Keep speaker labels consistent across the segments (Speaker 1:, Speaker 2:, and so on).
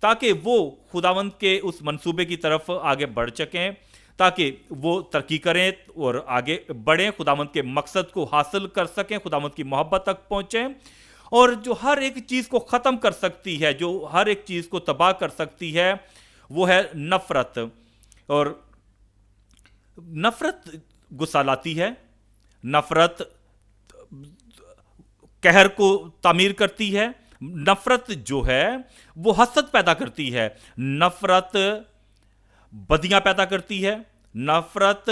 Speaker 1: تاکہ وہ خداوند کے اس منصوبے کی طرف آگے بڑھ سکیں، تاکہ وہ ترقی کریں اور آگے بڑھیں، خداوند کے مقصد کو حاصل کر سکیں، خداوند کی محبت تک پہنچیں۔ اور جو ہر ایک چیز کو ختم کر سکتی ہے، جو ہر ایک چیز کو تباہ کر سکتی ہے، وہ ہے نفرت۔ اور نفرت غصہ لاتی ہے، نفرت قہر کو تعمیر کرتی ہے، نفرت جو ہے وہ حسد پیدا کرتی ہے، نفرت بدیاں پیدا کرتی ہے، نفرت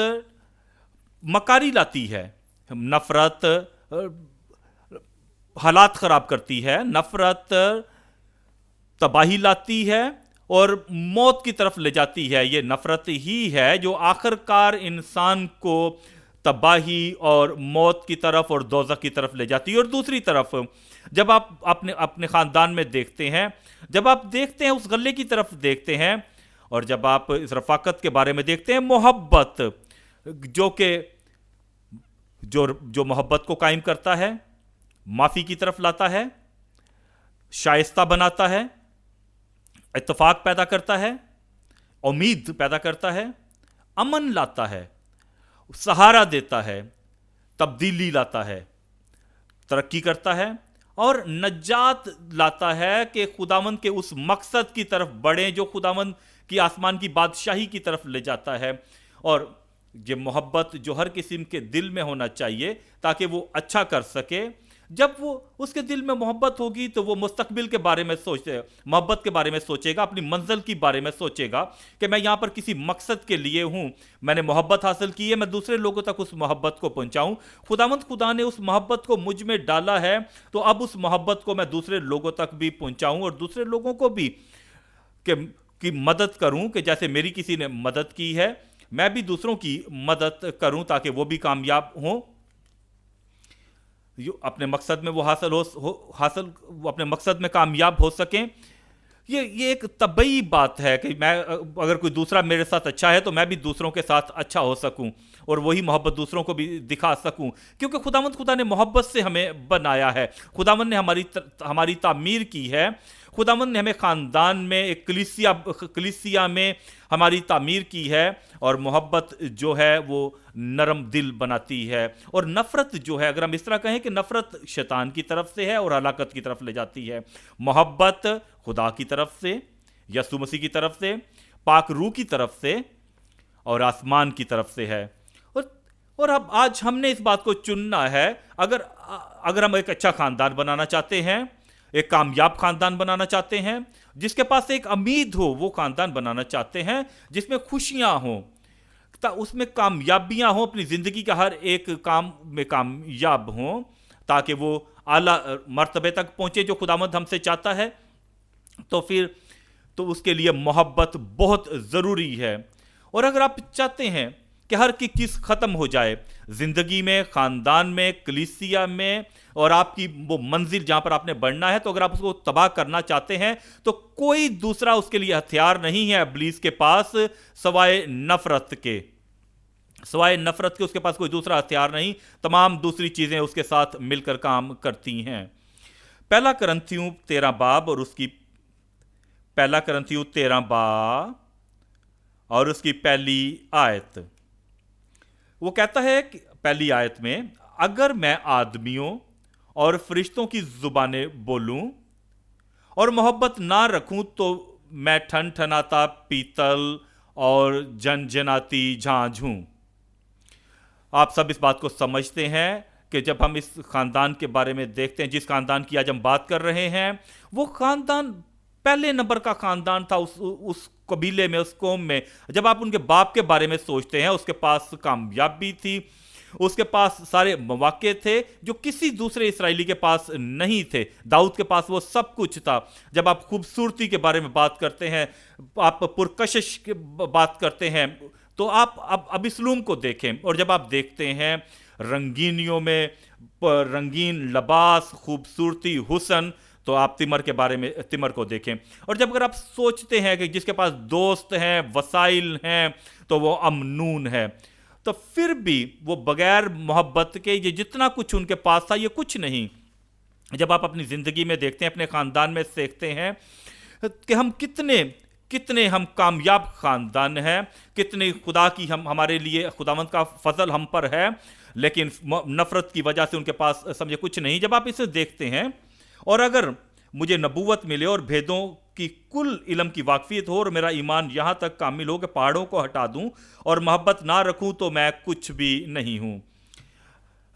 Speaker 1: مکاری لاتی ہے، نفرت حالات خراب کرتی ہے، نفرت تباہی لاتی ہے اور موت کی طرف لے جاتی ہے۔ یہ نفرت ہی ہے جو آخر کار انسان کو تباہی اور موت کی طرف اور دوزخ کی طرف لے جاتی ہے۔ اور دوسری طرف جب آپ اپنے خاندان میں دیکھتے ہیں، جب آپ دیکھتے ہیں اس غلے کی طرف دیکھتے ہیں، اور جب آپ اس رفاقت کے بارے میں دیکھتے ہیں، محبت جو محبت کو قائم کرتا ہے، معافی کی طرف لاتا ہے، شائستہ بناتا ہے، اتفاق پیدا کرتا ہے، امید پیدا کرتا ہے، امن لاتا ہے، سہارا دیتا ہے، تبدیلی لاتا ہے، ترقی کرتا ہے اور نجات لاتا ہے کہ خداوند کے اس مقصد کی طرف بڑھیں جو خداوند کی آسمان کی بادشاہی کی طرف لے جاتا ہے۔ اور یہ محبت جو ہر قسم کے دل میں ہونا چاہیے تاکہ وہ اچھا کر سکے۔ جب وہ اس کے دل میں محبت ہوگی تو وہ مستقبل کے بارے میں محبت کے بارے میں سوچے گا، اپنی منزل کے بارے میں سوچے گا کہ میں یہاں پر کسی مقصد کے لیے ہوں، میں نے محبت حاصل کی ہے، میں دوسرے لوگوں تک اس محبت کو پہنچاؤں۔ خدا نے اس محبت کو مجھ میں ڈالا ہے، تو اب اس محبت کو میں دوسرے لوگوں تک بھی پہنچاؤں اور دوسرے لوگوں کو بھی کی مدد کروں کہ جیسے میری کسی نے مدد کی ہے، میں بھی دوسروں کی مدد کروں تاکہ وہ بھی کامیاب ہوں، اپنے مقصد میں وہ اپنے مقصد میں کامیاب ہو سکیں۔ یہ ایک طبعی بات ہے کہ میں اگر کوئی دوسرا میرے ساتھ اچھا ہے تو میں بھی دوسروں کے ساتھ اچھا ہو سکوں اور وہی محبت دوسروں کو بھی دکھا سکوں، کیونکہ خدا نے محبت سے ہمیں بنایا ہے، خداوند نے ہماری تعمیر کی ہے، خداوند نے ہمیں خاندان میں ایک کلیسیا میں ہماری تعمیر کی ہے، اور محبت جو ہے وہ نرم دل بناتی ہے۔ اور نفرت جو ہے، اگر ہم اس طرح کہیں کہ نفرت شیطان کی طرف سے ہے اور ہلاکت کی طرف لے جاتی ہے، محبت خدا کی طرف سے، یسوع مسیح کی طرف سے، پاک روح کی طرف سے اور آسمان کی طرف سے ہے۔ اور اب آج ہم نے اس بات کو چننا ہے، اگر ہم ایک اچھا خاندان بنانا چاہتے ہیں، ایک کامیاب خاندان بنانا چاہتے ہیں، جس کے پاس ایک امید ہو، وہ خاندان بنانا چاہتے ہیں جس میں خوشیاں ہوں، اس میں کامیابیاں ہوں، اپنی زندگی کا ہر ایک کام میں کامیاب ہوں، تاکہ وہ اعلیٰ مرتبے تک پہنچے جو خداوند ہم سے چاہتا ہے، تو اس کے لیے محبت بہت ضروری ہے۔ اور اگر آپ چاہتے ہیں کہ ہر کی چیز ختم ہو جائے زندگی میں، خاندان میں، کلیسیا میں، اور آپ کی وہ منزل جہاں پر آپ نے بڑھنا ہے، تو اگر آپ اس کو تباہ کرنا چاہتے ہیں تو کوئی دوسرا اس کے لیے ہتھیار نہیں ہے ابلیس کے پاس سوائے نفرت کے اس کے پاس کوئی دوسرا ہتھیار نہیں، تمام دوسری چیزیں اس کے ساتھ مل کر کام کرتی ہیں۔ پہلا کرنتھیوں 13 باب اور اس کی پہلی آیت، وہ کہتا ہے کہ پہلی آیت میں، اگر میں آدمیوں اور فرشتوں کی زبانیں بولوں اور محبت نہ رکھوں تو میں ٹھن ٹھناتا پیتل اور جنجناتی جھانجھ ہوں۔ آپ سب اس بات کو سمجھتے ہیں کہ جب ہم اس خاندان کے بارے میں دیکھتے ہیں، جس خاندان کی آج ہم بات کر رہے ہیں، وہ خاندان پہلے نمبر کا خاندان تھا اس قبیلے میں، اس قوم میں۔ جب آپ ان کے باپ کے بارے میں سوچتے ہیں، اس کے پاس کامیابی تھی، اس کے پاس سارے مواقع تھے جو کسی دوسرے اسرائیلی کے پاس نہیں تھے۔ داؤد کے پاس وہ سب کچھ تھا۔ جب آپ خوبصورتی کے بارے میں بات کرتے ہیں، آپ پرکشش کی بات کرتے ہیں، تو آپ اب ابسلوم کو دیکھیں، اور جب آپ دیکھتے ہیں رنگینیوں میں، رنگین لباس، خوبصورتی، حسن، تو آپ تمر کو دیکھیں۔ اور جب اگر آپ سوچتے ہیں کہ جس کے پاس دوست ہیں، وسائل ہیں، تو وہ امنون ہے، تو پھر بھی وہ بغیر محبت کے یہ جتنا کچھ ان کے پاس تھا یہ کچھ نہیں۔ جب آپ اپنی زندگی میں دیکھتے ہیں، اپنے خاندان میں دیکھتے ہیں، کہ ہم کتنے ہم کامیاب خاندان ہیں، کتنے خدا کی ہمارے لیے خداوند کا فضل ہم پر ہے، لیکن نفرت کی وجہ سے ان کے پاس سمجھے کچھ نہیں۔ جب آپ اسے دیکھتے ہیں، اور اگر مجھے نبوت ملے اور بھیدوں کی کل علم کی واقفیت ہو، اور میرا ایمان یہاں تک کامل ہو کہ پہاڑوں کو ہٹا دوں اور محبت نہ رکھوں، تو میں کچھ بھی نہیں ہوں۔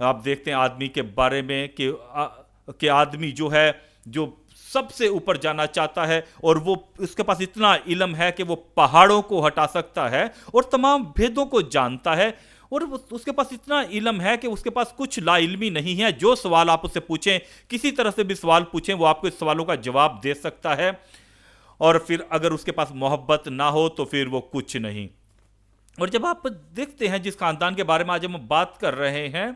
Speaker 1: آپ دیکھتے ہیں آدمی کے بارے میں کہ آدمی جو ہے، جو سب سے اوپر جانا چاہتا ہے، اور وہ اس کے پاس اتنا علم ہے کہ وہ پہاڑوں کو ہٹا سکتا ہے اور تمام بھیدوں کو جانتا ہے، اور اس کے پاس اتنا علم ہے کہ اس کے پاس کچھ لا علمی نہیں ہے۔ جو سوال آپ اس سے پوچھیں، کسی طرح سے بھی سوال پوچھیں، وہ آپ کو اس سوالوں کا جواب دے سکتا ہے، اور پھر اگر اس کے پاس محبت نہ ہو تو پھر وہ کچھ نہیں۔ اور جب آپ دیکھتے ہیں جس خاندان کے بارے میں آج ہم بات کر رہے ہیں،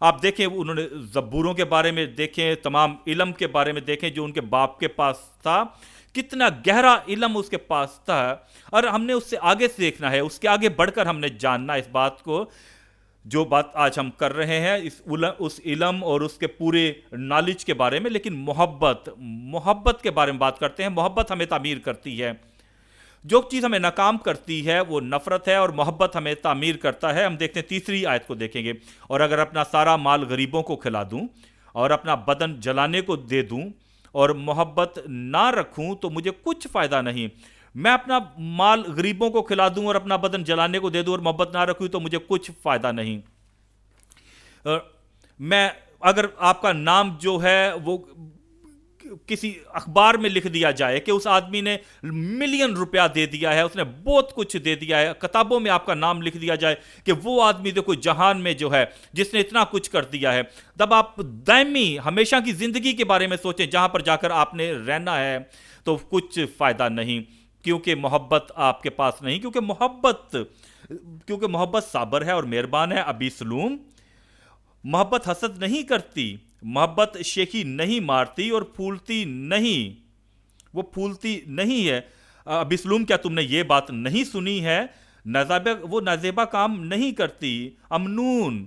Speaker 1: آپ دیکھیں انہوں نے زبوروں کے بارے میں دیکھیں، تمام علم کے بارے میں دیکھیں جو ان کے باپ کے پاس تھا، کتنا گہرا علم اس کے پاس تھا، اور ہم نے اس سے آگے سے دیکھنا ہے، اس کے آگے بڑھ کر ہم نے جاننا اس بات کو، جو بات آج ہم کر رہے ہیں اس علم اور اس کے پورے نالج کے بارے میں۔ لیکن محبت کے بارے میں بات کرتے ہیں۔ محبت ہمیں تعمیر کرتی ہے۔ جو چیز ہمیں ناکام کرتی ہے وہ نفرت ہے، اور محبت ہمیں تعمیر کرتا ہے۔ ہم دیکھتے ہیں تیسری آیت کو دیکھیں گے، اور اگر اپنا سارا مال غریبوں کو کھلا دوں اور اپنا بدن جلانے کو دے دوں اور محبت نہ رکھوں تو مجھے کچھ فائدہ نہیں۔ میں اپنا مال غریبوں کو کھلا دوں اور اپنا بدن جلانے کو دے دوں اور محبت نہ رکھوں تو مجھے کچھ فائدہ نہیں۔ میں اگر آپ کا نام جو ہے وہ کسی اخبار میں لکھ دیا جائے کہ اس آدمی نے ملین روپیہ دے دیا ہے، اس نے بہت کچھ دے دیا ہے، کتابوں میں آپ کا نام لکھ دیا جائے کہ وہ آدمی دیکھو جہان میں جو ہے جس نے اتنا کچھ کر دیا ہے، تب آپ دائمی ہمیشہ کی زندگی کے بارے میں سوچیں جہاں پر جا کر آپ نے رہنا ہے، تو کچھ فائدہ نہیں، کیونکہ محبت آپ کے پاس نہیں، کیونکہ محبت صابر ہے اور مہربان ہے۔ ابی سلوم، محبت حسد نہیں کرتی، محبت شیخی نہیں مارتی اور پھولتی نہیں، وہ پھولتی نہیں ہے۔ ابی سلوم، کیا تم نے یہ بات نہیں سنی ہے؟ وہ نازیبا کام نہیں کرتی۔ امنون،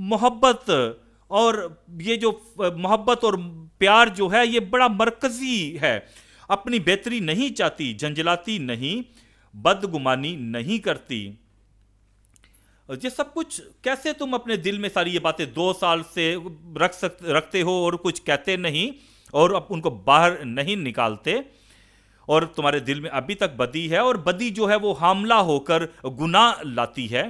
Speaker 1: محبت، اور یہ جو محبت اور پیار جو ہے یہ بڑا مرکزی ہے۔ اپنی بہتری نہیں چاہتی، جھنجھلاتی نہیں، بدگمانی نہیں کرتی۔ یہ سب کچھ کیسے تم اپنے دل میں ساری یہ باتیں 2 سال سے رکھتے ہو اور کچھ کہتے نہیں اور ان کو باہر نہیں نکالتے، اور تمہارے دل میں ابھی تک بدی ہے، اور بدی جو ہے وہ حاملہ ہو کر گناہ لاتی ہے،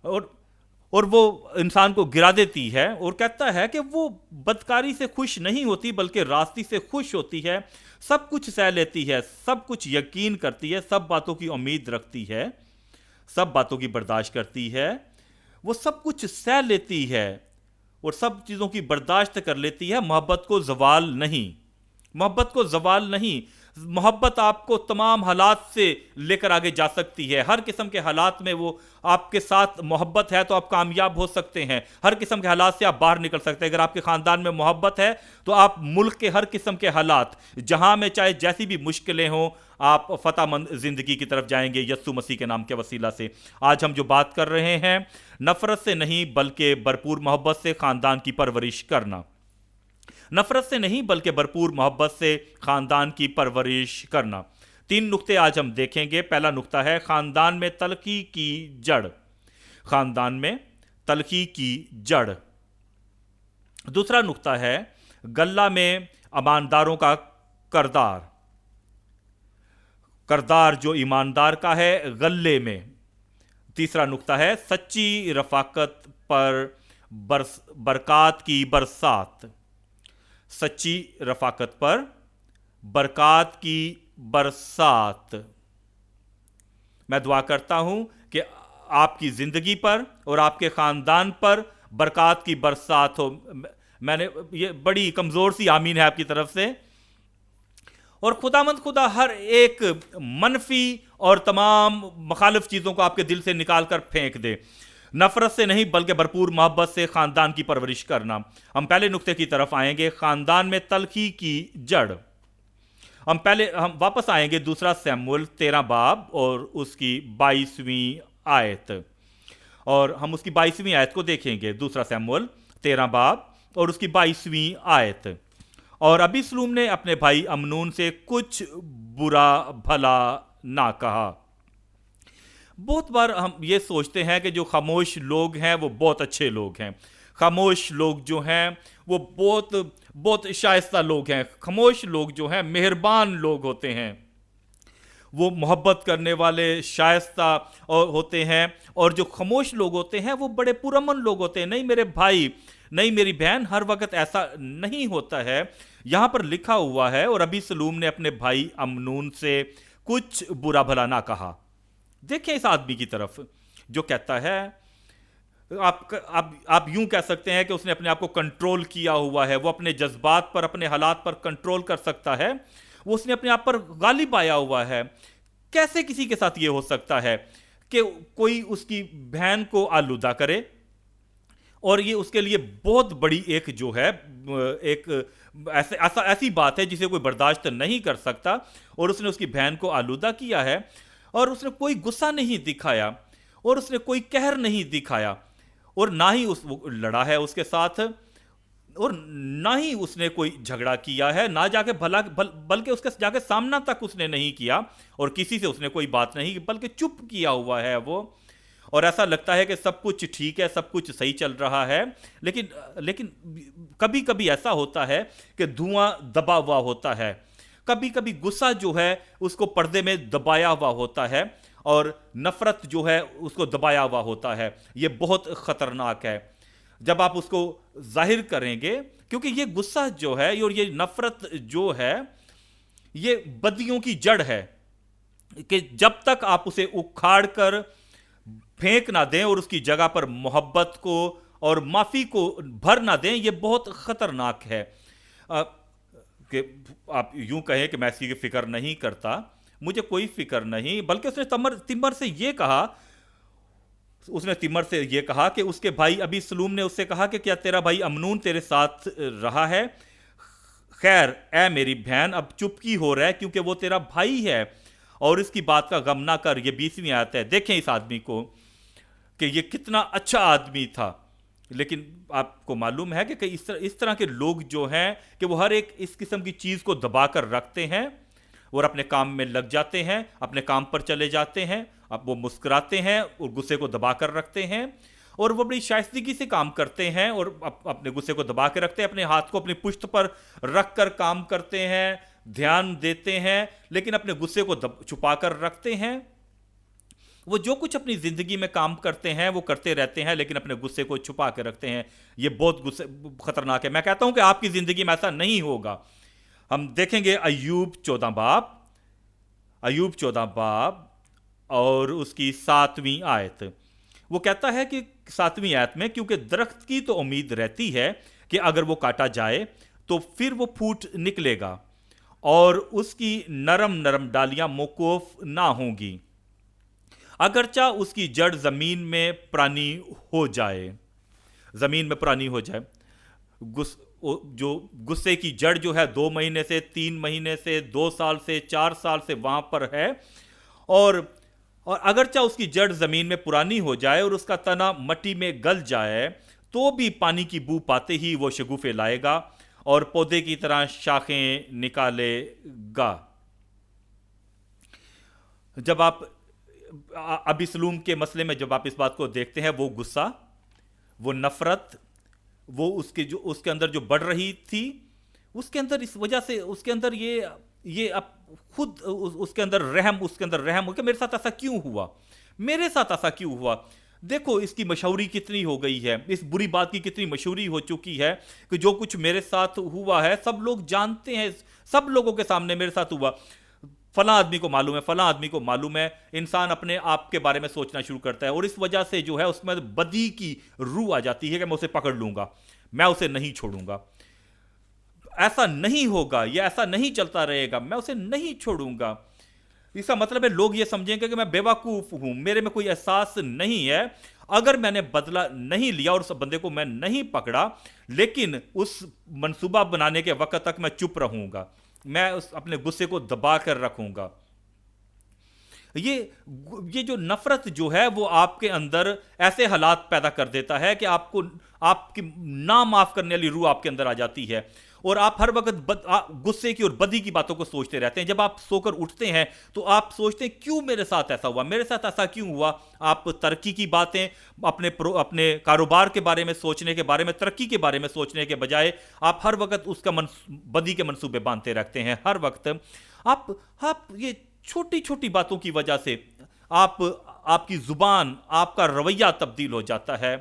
Speaker 1: اور وہ انسان کو گرا دیتی ہے، اور کہتا ہے کہ وہ بدکاری سے خوش نہیں ہوتی بلکہ راستی سے خوش ہوتی ہے، سب کچھ سہ لیتی ہے، سب کچھ یقین کرتی ہے، سب باتوں کی امید رکھتی ہے، سب باتوں کی برداشت کرتی ہے، وہ سب کچھ سہ لیتی ہے اور سب چیزوں کی برداشت کر لیتی ہے۔ محبت کو زوال نہیں، محبت کو زوال نہیں۔ محبت آپ کو تمام حالات سے لے کر آگے جا سکتی ہے۔ ہر قسم کے حالات میں وہ آپ کے ساتھ محبت ہے تو آپ کامیاب ہو سکتے ہیں۔ ہر قسم کے حالات سے آپ باہر نکل سکتے ہیں۔ اگر آپ کے خاندان میں محبت ہے تو آپ ملک کے ہر قسم کے حالات، جہاں میں چاہے جیسی بھی مشکلیں ہوں، آپ فتح مند زندگی کی طرف جائیں گے یسوع مسیح کے نام کے وسیلہ سے۔ آج ہم جو بات کر رہے ہیں، نفرت سے نہیں بلکہ بھرپور محبت سے خاندان کی پرورش کرنا۔ نفرت سے نہیں بلکہ بھرپور محبت سے خاندان کی پرورش کرنا۔ 3 نقطے آج ہم دیکھیں گے۔ پہلا نقطہ ہے خاندان میں تلخی کی جڑ۔ خاندان میں تلخی کی جڑ۔ دوسرا نقطہ ہے غلہ میں ایمانداروں کا کردار۔ کردار جو ایماندار کا ہے غلے میں۔ تیسرا نقطہ ہے سچی رفاقت پر برکات کی برسات۔ سچی رفاقت پر برکات کی برسات۔ میں دعا کرتا ہوں کہ آپ کی زندگی پر اور آپ کے خاندان پر برکات کی برسات ہو۔ میں نے یہ بڑی کمزور سی آمین ہے آپ کی طرف سے، اور خدا ہر ایک منفی اور تمام مخالف چیزوں کو آپ کے دل سے نکال کر پھینک دے۔ نفرت سے نہیں بلکہ بھرپور محبت سے خاندان کی پرورش کرنا۔ ہم پہلے نقطے کی طرف آئیں گے، خاندان میں تلخی کی جڑ۔ ہم واپس آئیں گے 2 سموئیل 13 باب اور اس کی 22ویں آیت، اور ہم اس کی 22ویں آیت کو دیکھیں گے۔ 2 سموئیل 13 باب اور اس کی 22ویں آیت، اور ابی سلوم نے اپنے بھائی امنون سے کچھ برا بھلا نہ کہا۔ بہت بار ہم یہ سوچتے ہیں کہ جو خاموش لوگ ہیں وہ بہت اچھے لوگ ہیں، خاموش لوگ جو ہیں وہ بہت شائستہ لوگ ہیں، خاموش لوگ جو ہیں مہربان لوگ ہوتے ہیں، وہ محبت کرنے والے شائستہ ہوتے ہیں، اور جو خاموش لوگ ہوتے ہیں وہ بڑے پرامن لوگ ہوتے ہیں۔ نہیں میرے بھائی، نہیں میری بہن، ہر وقت ایسا نہیں ہوتا ہے۔ یہاں پر لکھا ہوا ہے، اور ابی سلوم نے اپنے بھائی امنون سے کچھ برا بھلا نہ کہا۔ دیکھیں اس آدمی کی طرف جو کہتا ہے، آپ یوں کہہ سکتے ہیں کہ اس نے اپنے آپ کو کنٹرول کیا ہوا ہے، وہ اپنے جذبات پر، اپنے حالات پر کنٹرول کر سکتا ہے، وہ اس نے اپنے آپ پر غالب آیا ہوا ہے۔ کیسے کسی کے ساتھ یہ ہو سکتا ہے کہ کوئی اس کی بہن کو آلودہ کرے، اور یہ اس کے لیے بہت بڑی ایک جو ہے ایک ایسی بات ہے جسے کوئی برداشت نہیں کر سکتا، اور اس نے اس کی بہن کو آلودہ کیا ہے، اور اس نے کوئی غصہ نہیں دکھایا، اور اس نے کوئی قہر نہیں دکھایا، اور نہ ہی لڑا ہے اس کے ساتھ، اور نہ ہی اس نے کوئی جھگڑا کیا ہے، نہ جا کے بلکہ اس کے جا کے سامنا تک اس نے نہیں کیا، اور کسی سے اس نے کوئی بات نہیں کی، بلکہ چپ کیا ہوا ہے وہ، اور ایسا لگتا ہے کہ سب کچھ ٹھیک ہے، سب کچھ صحیح چل رہا ہے، لیکن کبھی کبھی ایسا ہوتا ہے کہ دھواں دبا ہوا ہوتا ہے، کبھی کبھی غصہ جو ہے اس کو پردے میں دبایا ہوا ہوتا ہے، اور نفرت جو ہے اس کو دبایا ہوا ہوتا ہے۔ یہ بہت خطرناک ہے جب آپ اس کو ظاہر کریں گے، کیونکہ یہ غصہ جو ہے اور یہ نفرت جو ہے یہ بدیوں کی جڑ ہے، کہ جب تک آپ اسے اکھاڑ کر پھینک نہ دیں اور اس کی جگہ پر محبت کو اور معافی کو بھر نہ دیں، یہ بہت خطرناک ہے۔ کہ آپ یوں کہیں کہ میں اسی کی فکر نہیں کرتا، مجھے کوئی فکر نہیں، بلکہ اس نے تمر سے یہ کہا، کہ اس کے بھائی ابی سلوم نے اس سے کہا کہ کیا تیرا بھائی امنون تیرے ساتھ رہا ہے؟ خیر اے میری بہن، اب چپکی ہو رہا ہے کیونکہ وہ تیرا بھائی ہے، اور اس کی بات کا غم نہ کر۔ یہ 20ویں آیت ہے۔ دیکھیں اس آدمی کو کہ یہ کتنا اچھا آدمی تھا، لیکن آپ کو معلوم ہے کہ اس طرح کے لوگ جو ہیں کہ وہ ہر ایک اس قسم کی چیز کو دبا کر رکھتے ہیں، اور اپنے کام میں لگ جاتے ہیں، اپنے کام پر چلے جاتے ہیں، اب وہ مسکراتے ہیں اور غصے کو دبا کر رکھتے ہیں، اور وہ بڑی شائستگی سے کام کرتے ہیں اور اپنے غصے کو دبا کے رکھتے ہیں، اپنے ہاتھ کو اپنی پشت پر رکھ کر کام کرتے ہیں، دھیان دیتے ہیں، لیکن اپنے غصے کو چھپا کر رکھتے ہیں۔ وہ جو کچھ اپنی زندگی میں کام کرتے ہیں وہ کرتے رہتے ہیں، لیکن اپنے غصے کو چھپا کے رکھتے ہیں۔ یہ بہت خطرناک ہے۔ میں کہتا ہوں کہ آپ کی زندگی میں ایسا نہیں ہوگا۔ ہم دیکھیں گے ایوب 14 باب اور اس کی 7ویں آیت۔ وہ کہتا ہے کہ 7ویں آیت میں، کیونکہ درخت کی تو امید رہتی ہے کہ اگر وہ کاٹا جائے تو پھر وہ پھوٹ نکلے گا، اور اس کی نرم ڈالیاں موقوف نہ ہوں گی، اگرچہ اس کی جڑ زمین میں پرانی ہو جائے۔ جو غصے کی جڑ جو ہے 2 مہینے سے 3 مہینے سے 2 سال سے 4 سال سے وہاں پر ہے، اور اگرچہ اس کی جڑ زمین میں پرانی ہو جائے اور اس کا تنا مٹی میں گل جائے، تو بھی پانی کی بو پاتے ہی وہ شگوفے لائے گا اور پودے کی طرح شاخیں نکالے گا۔ جب آپ ابی سلوم کے مسئلے میں جب آپ اس بات کو دیکھتے ہیں، وہ غصہ، وہ نفرت، وہ اس کے اندر جو بڑھ رہی تھی، اس کے اندر اس وجہ سے اس کے اندر یہ اب خود اس کے اندر رحم ہو کہ میرے ساتھ ایسا کیوں ہوا۔ دیکھو اس کی مشہوری کتنی ہو گئی ہے، اس بری بات کی کتنی مشہوری ہو چکی ہے کہ جو کچھ میرے ساتھ ہوا ہے سب لوگ جانتے ہیں، سب لوگوں کے سامنے میرے ساتھ ہوا، فلاں آدمی کو معلوم ہے۔ انسان اپنے آپ کے بارے میں سوچنا شروع کرتا ہے، اور اس وجہ سے جو ہے اس میں بدی کی روح آ جاتی ہے کہ میں اسے پکڑ لوں گا، میں اسے نہیں چھوڑوں گا، ایسا نہیں ہوگا، یہ ایسا نہیں چلتا رہے گا، میں اسے نہیں چھوڑوں گا۔ اس کا مطلب ہے لوگ یہ سمجھیں گے کہ میں بے وقوف ہوں، میرے میں کوئی احساس نہیں ہے، اگر میں نے بدلہ نہیں لیا اور اس بندے کو میں نہیں پکڑا، لیکن اس منصوبہ بنانے کے وقت تک میں چپ رہوں گا، میں اپنے غصے کو دبا کر رکھوں گا۔ یہ جو نفرت جو ہے وہ آپ کے اندر ایسے حالات پیدا کر دیتا ہے کہ آپ کی نہ معاف کرنے والی روح آپ کے اندر آ جاتی ہے، اور آپ ہر وقت غصے کی اور بدی کی باتوں کو سوچتے رہتے ہیں. جب آپ سو کر اٹھتے ہیں تو آپ سوچتے ہیں کیوں میرے ساتھ ایسا ہوا, میرے ساتھ ایسا کیوں ہوا. آپ ترقی کی باتیں, اپنے کاروبار کے بارے میں سوچنے کے بارے میں, ترقی کے بارے میں سوچنے کے بجائے آپ ہر وقت اس کا بدی کے منصوبے باندھتے رکھتے ہیں. ہر وقت آپ یہ چھوٹی چھوٹی باتوں کی وجہ سے آپ کی زبان, آپ کا رویہ تبدیل ہو جاتا ہے,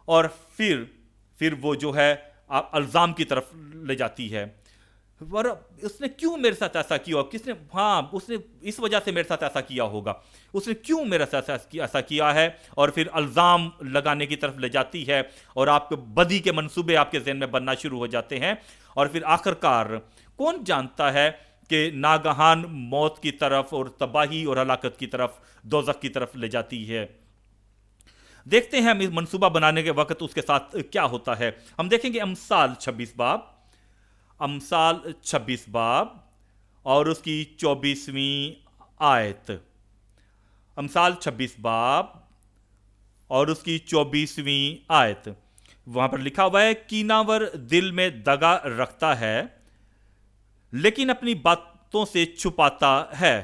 Speaker 1: اور پھر وہ جو ہے الزام کی طرف لے جاتی ہے. اور اس نے کیوں میرے ساتھ ایسا کیا, اس نے اس وجہ سے میرے ساتھ ایسا کیا ہوگا, اس نے کیوں میرے ساتھ ایسا کیا ہے, اور پھر الزام لگانے کی طرف لے جاتی ہے, اور آپ کے بدی کے منصوبے آپ کے ذہن میں بننا شروع ہو جاتے ہیں, اور پھر آخرکار کون جانتا ہے کہ ناگہان موت کی طرف اور تباہی اور ہلاکت کی طرف, دوزخ کی طرف لے جاتی ہے. دیکھتے ہیں ہم اس منصوبہ بنانے کے وقت اس کے ساتھ کیا ہوتا ہے. ہم دیکھیں گے امثال 26 باب اور اس کی 24ویں آیت. امثال 26 باب اور اس کی 24ویں آیت. وہاں پر لکھا ہوا ہے, کیناور دل میں دغا رکھتا ہے لیکن اپنی باتوں سے چھپاتا ہے.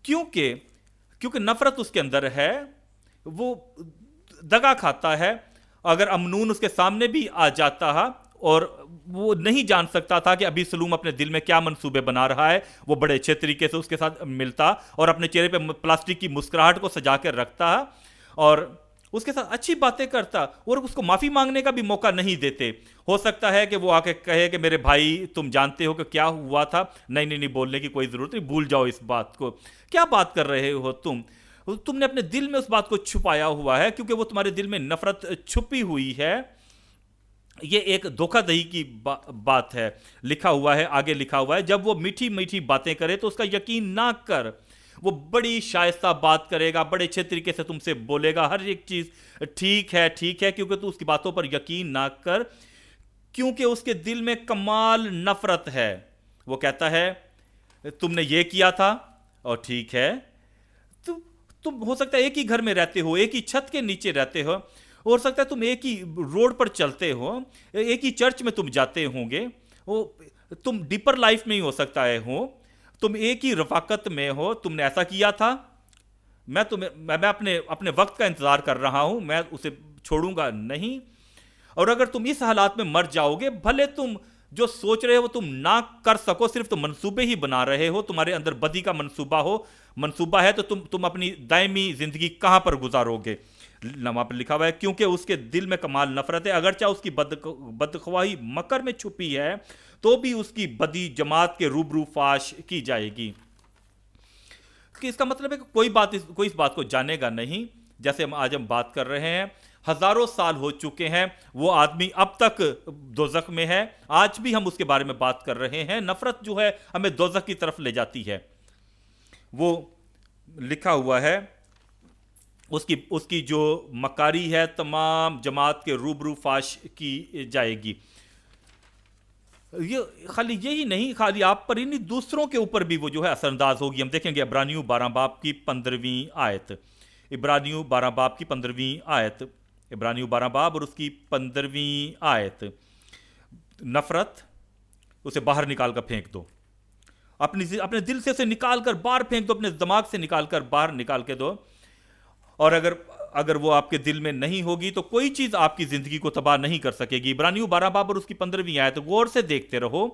Speaker 1: کیونکہ نفرت اس کے اندر ہے, وہ دغا کھاتا ہے. اگر امنون اس کے سامنے بھی آ جاتا ہے اور وہ نہیں جان سکتا تھا کہ ابھی سلوم اپنے دل میں کیا منصوبے بنا رہا ہے, وہ بڑے اچھے طریقے سے اس کے ساتھ ملتا اور اپنے چہرے پہ پلاسٹک کی مسکراہٹ کو سجا کر رکھتا اور اس کے ساتھ اچھی باتیں کرتا, اور اس کو معافی مانگنے کا بھی موقع نہیں دیتے. ہو سکتا ہے کہ وہ آ کے کہے کہ میرے بھائی تم جانتے ہو کہ کیا ہوا تھا, نہیں بولنے کی کوئی ضرورت نہیں, بھول جاؤ اس بات کو, کیا بات کر رہے ہو تم نے اپنے دل میں اس بات کو چھپایا ہوا ہے, کیونکہ وہ تمہارے دل میں نفرت چھپی ہوئی ہے. یہ ایک دھوکہ دہی کی بات ہے. لکھا ہوا ہے, آگے لکھا ہوا ہے, جب وہ میٹھی میٹھی باتیں کرے تو اس کا یقین نہ کر. وہ بڑی شائستہ بات کرے گا, بڑے اچھے طریقے سے تم سے بولے گا, ہر ایک چیز ٹھیک ہے کیونکہ تو اس کی باتوں پر یقین نہ کر, کیونکہ اس کے دل میں کمال نفرت ہے. وہ کہتا ہے تم نے یہ کیا تھا, اور ٹھیک ہے, تم ہو سکتا ہے ایک ہی گھر میں رہتے ہو, ایک ہی چھت کے نیچے رہتے ہو, ہو سکتا ہے تم ایک ہی روڈ پر چلتے ہو, ایک ہی چرچ میں تم جاتے ہوں گے, تم ڈیپر لائف میں ہی ہو سکتا ہے تم ایک ہی رفاقت میں ہو. تم نے ایسا کیا تھا, میں اپنے وقت کا انتظار کر رہا ہوں, میں اسے چھوڑوں گا نہیں. اور اگر تم اس حالات میں مر جاؤ گے, بھلے تم جو سوچ رہے ہو تم نہ کر سکو, صرف تم منصوبے ہی بنا رہے ہو, تمہارے اندر بدی کا منصوبہ ہے, تو تم اپنی دائمی زندگی کہاں پر گزارو گے. وہاں پر لکھا ہوا ہے کیونکہ اس کے دل میں کمال نفرت ہے, اگرچہ اس کی بدخواہی مکر میں چھپی ہے تو بھی اس کی بدی جماعت کے روبرو فاش کی جائے گی. کہ اس کا مطلب ہے کہ کوئی اس بات کو جانے گا نہیں. جیسے آج ہم بات کر رہے ہیں, ہزاروں سال ہو چکے ہیں, وہ آدمی اب تک دوزخ میں ہے, آج بھی ہم اس کے بارے میں بات کر رہے ہیں. نفرت جو ہے ہمیں دوزخ کی طرف لے جاتی ہے. وہ لکھا ہوا ہے اس کی جو مکاری ہے تمام جماعت کے روبرو فاش کی جائے گی. یہ خالی یہی نہیں, خالی آپ پر ہی نہیں, دوسروں کے اوپر بھی وہ جو ہے اثر انداز ہوگی. ہم دیکھیں گے عبرانیوں 12 باب کی 15ویں آیت. عبرانیوں 12 باب کی 15ویں آیت. عبرانیوں 12 باب اور اس کی 15ویں آیت. نفرت اسے باہر نکال کر پھینک دو, اپنے دل سے اسے نکال کر باہر پھینک دو, اپنے دماغ سے نکال کر باہر نکال کے دو. اور اگر وہ آپ کے دل میں نہیں ہوگی تو کوئی چیز آپ کی زندگی کو تباہ نہیں کر سکے گی. عبرانیوں 12 باب اور اس کی 15ویں آیت. غور سے دیکھتے رہو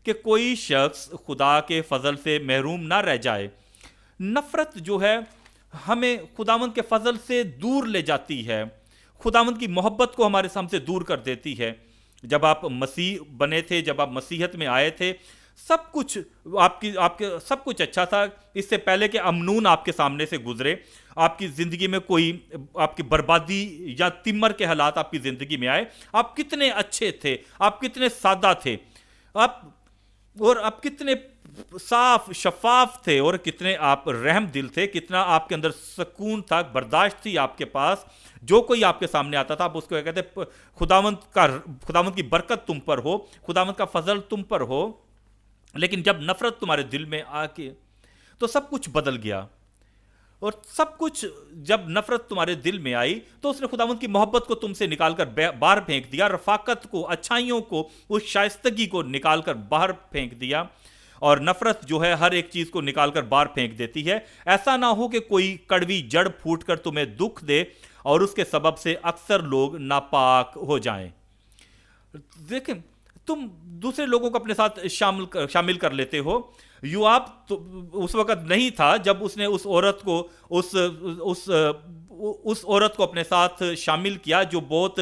Speaker 1: کہ کوئی شخص خدا کے فضل سے محروم نہ رہ جائے. نفرت جو ہے ہمیں خداوند کے فضل سے دور لے جاتی ہے, خداوند کی محبت کو ہمارے سامنے سے دور کر دیتی ہے. جب آپ مسیح بنے تھے, جب آپ مسیحیت میں آئے تھے, سب کچھ آپ کے سب کچھ اچھا تھا. اس سے پہلے کہ امنون آپ کے سامنے سے گزرے, آپ کی زندگی میں کوئی آپ کی بربادی یا تمر کے حالات آپ کی زندگی میں آئے, آپ کتنے اچھے تھے, آپ کتنے سادہ تھے, آپ کتنے صاف شفاف تھے, اور کتنے آپ رحم دل تھے, کتنا آپ کے اندر سکون تھا, برداشت تھی آپ کے پاس. جو کوئی آپ کے سامنے آتا تھا آپ اس کو کہتے خداوند کی برکت تم پر ہو, خداوند کا فضل تم پر ہو. لیکن جب نفرت تمہارے دل میں آ کے, تو سب کچھ بدل گیا. اور سب کچھ جب نفرت تمہارے دل میں آئی تو اس نے خداوند کی محبت کو تم سے نکال کر باہر پھینک دیا، رفاقت کو، اچھائیوں کو، اس شائستگی کو نکال کر باہر پھینک دیا، اور نفرت جو ہے ہر ایک چیز کو نکال کر باہر پھینک دیتی ہے۔ ایسا نہ ہو کہ کوئی کڑوی جڑ پھوٹ کر تمہیں دکھ دے اور اس کے سبب سے اکثر لوگ ناپاک ہو جائیں۔ دیکھیں، تم دوسرے لوگوں کو اپنے ساتھ شامل کر لیتے ہو۔ یوآب تو اس وقت نہیں تھا جب اس نے اس عورت کو اپنے ساتھ شامل کیا جو بہت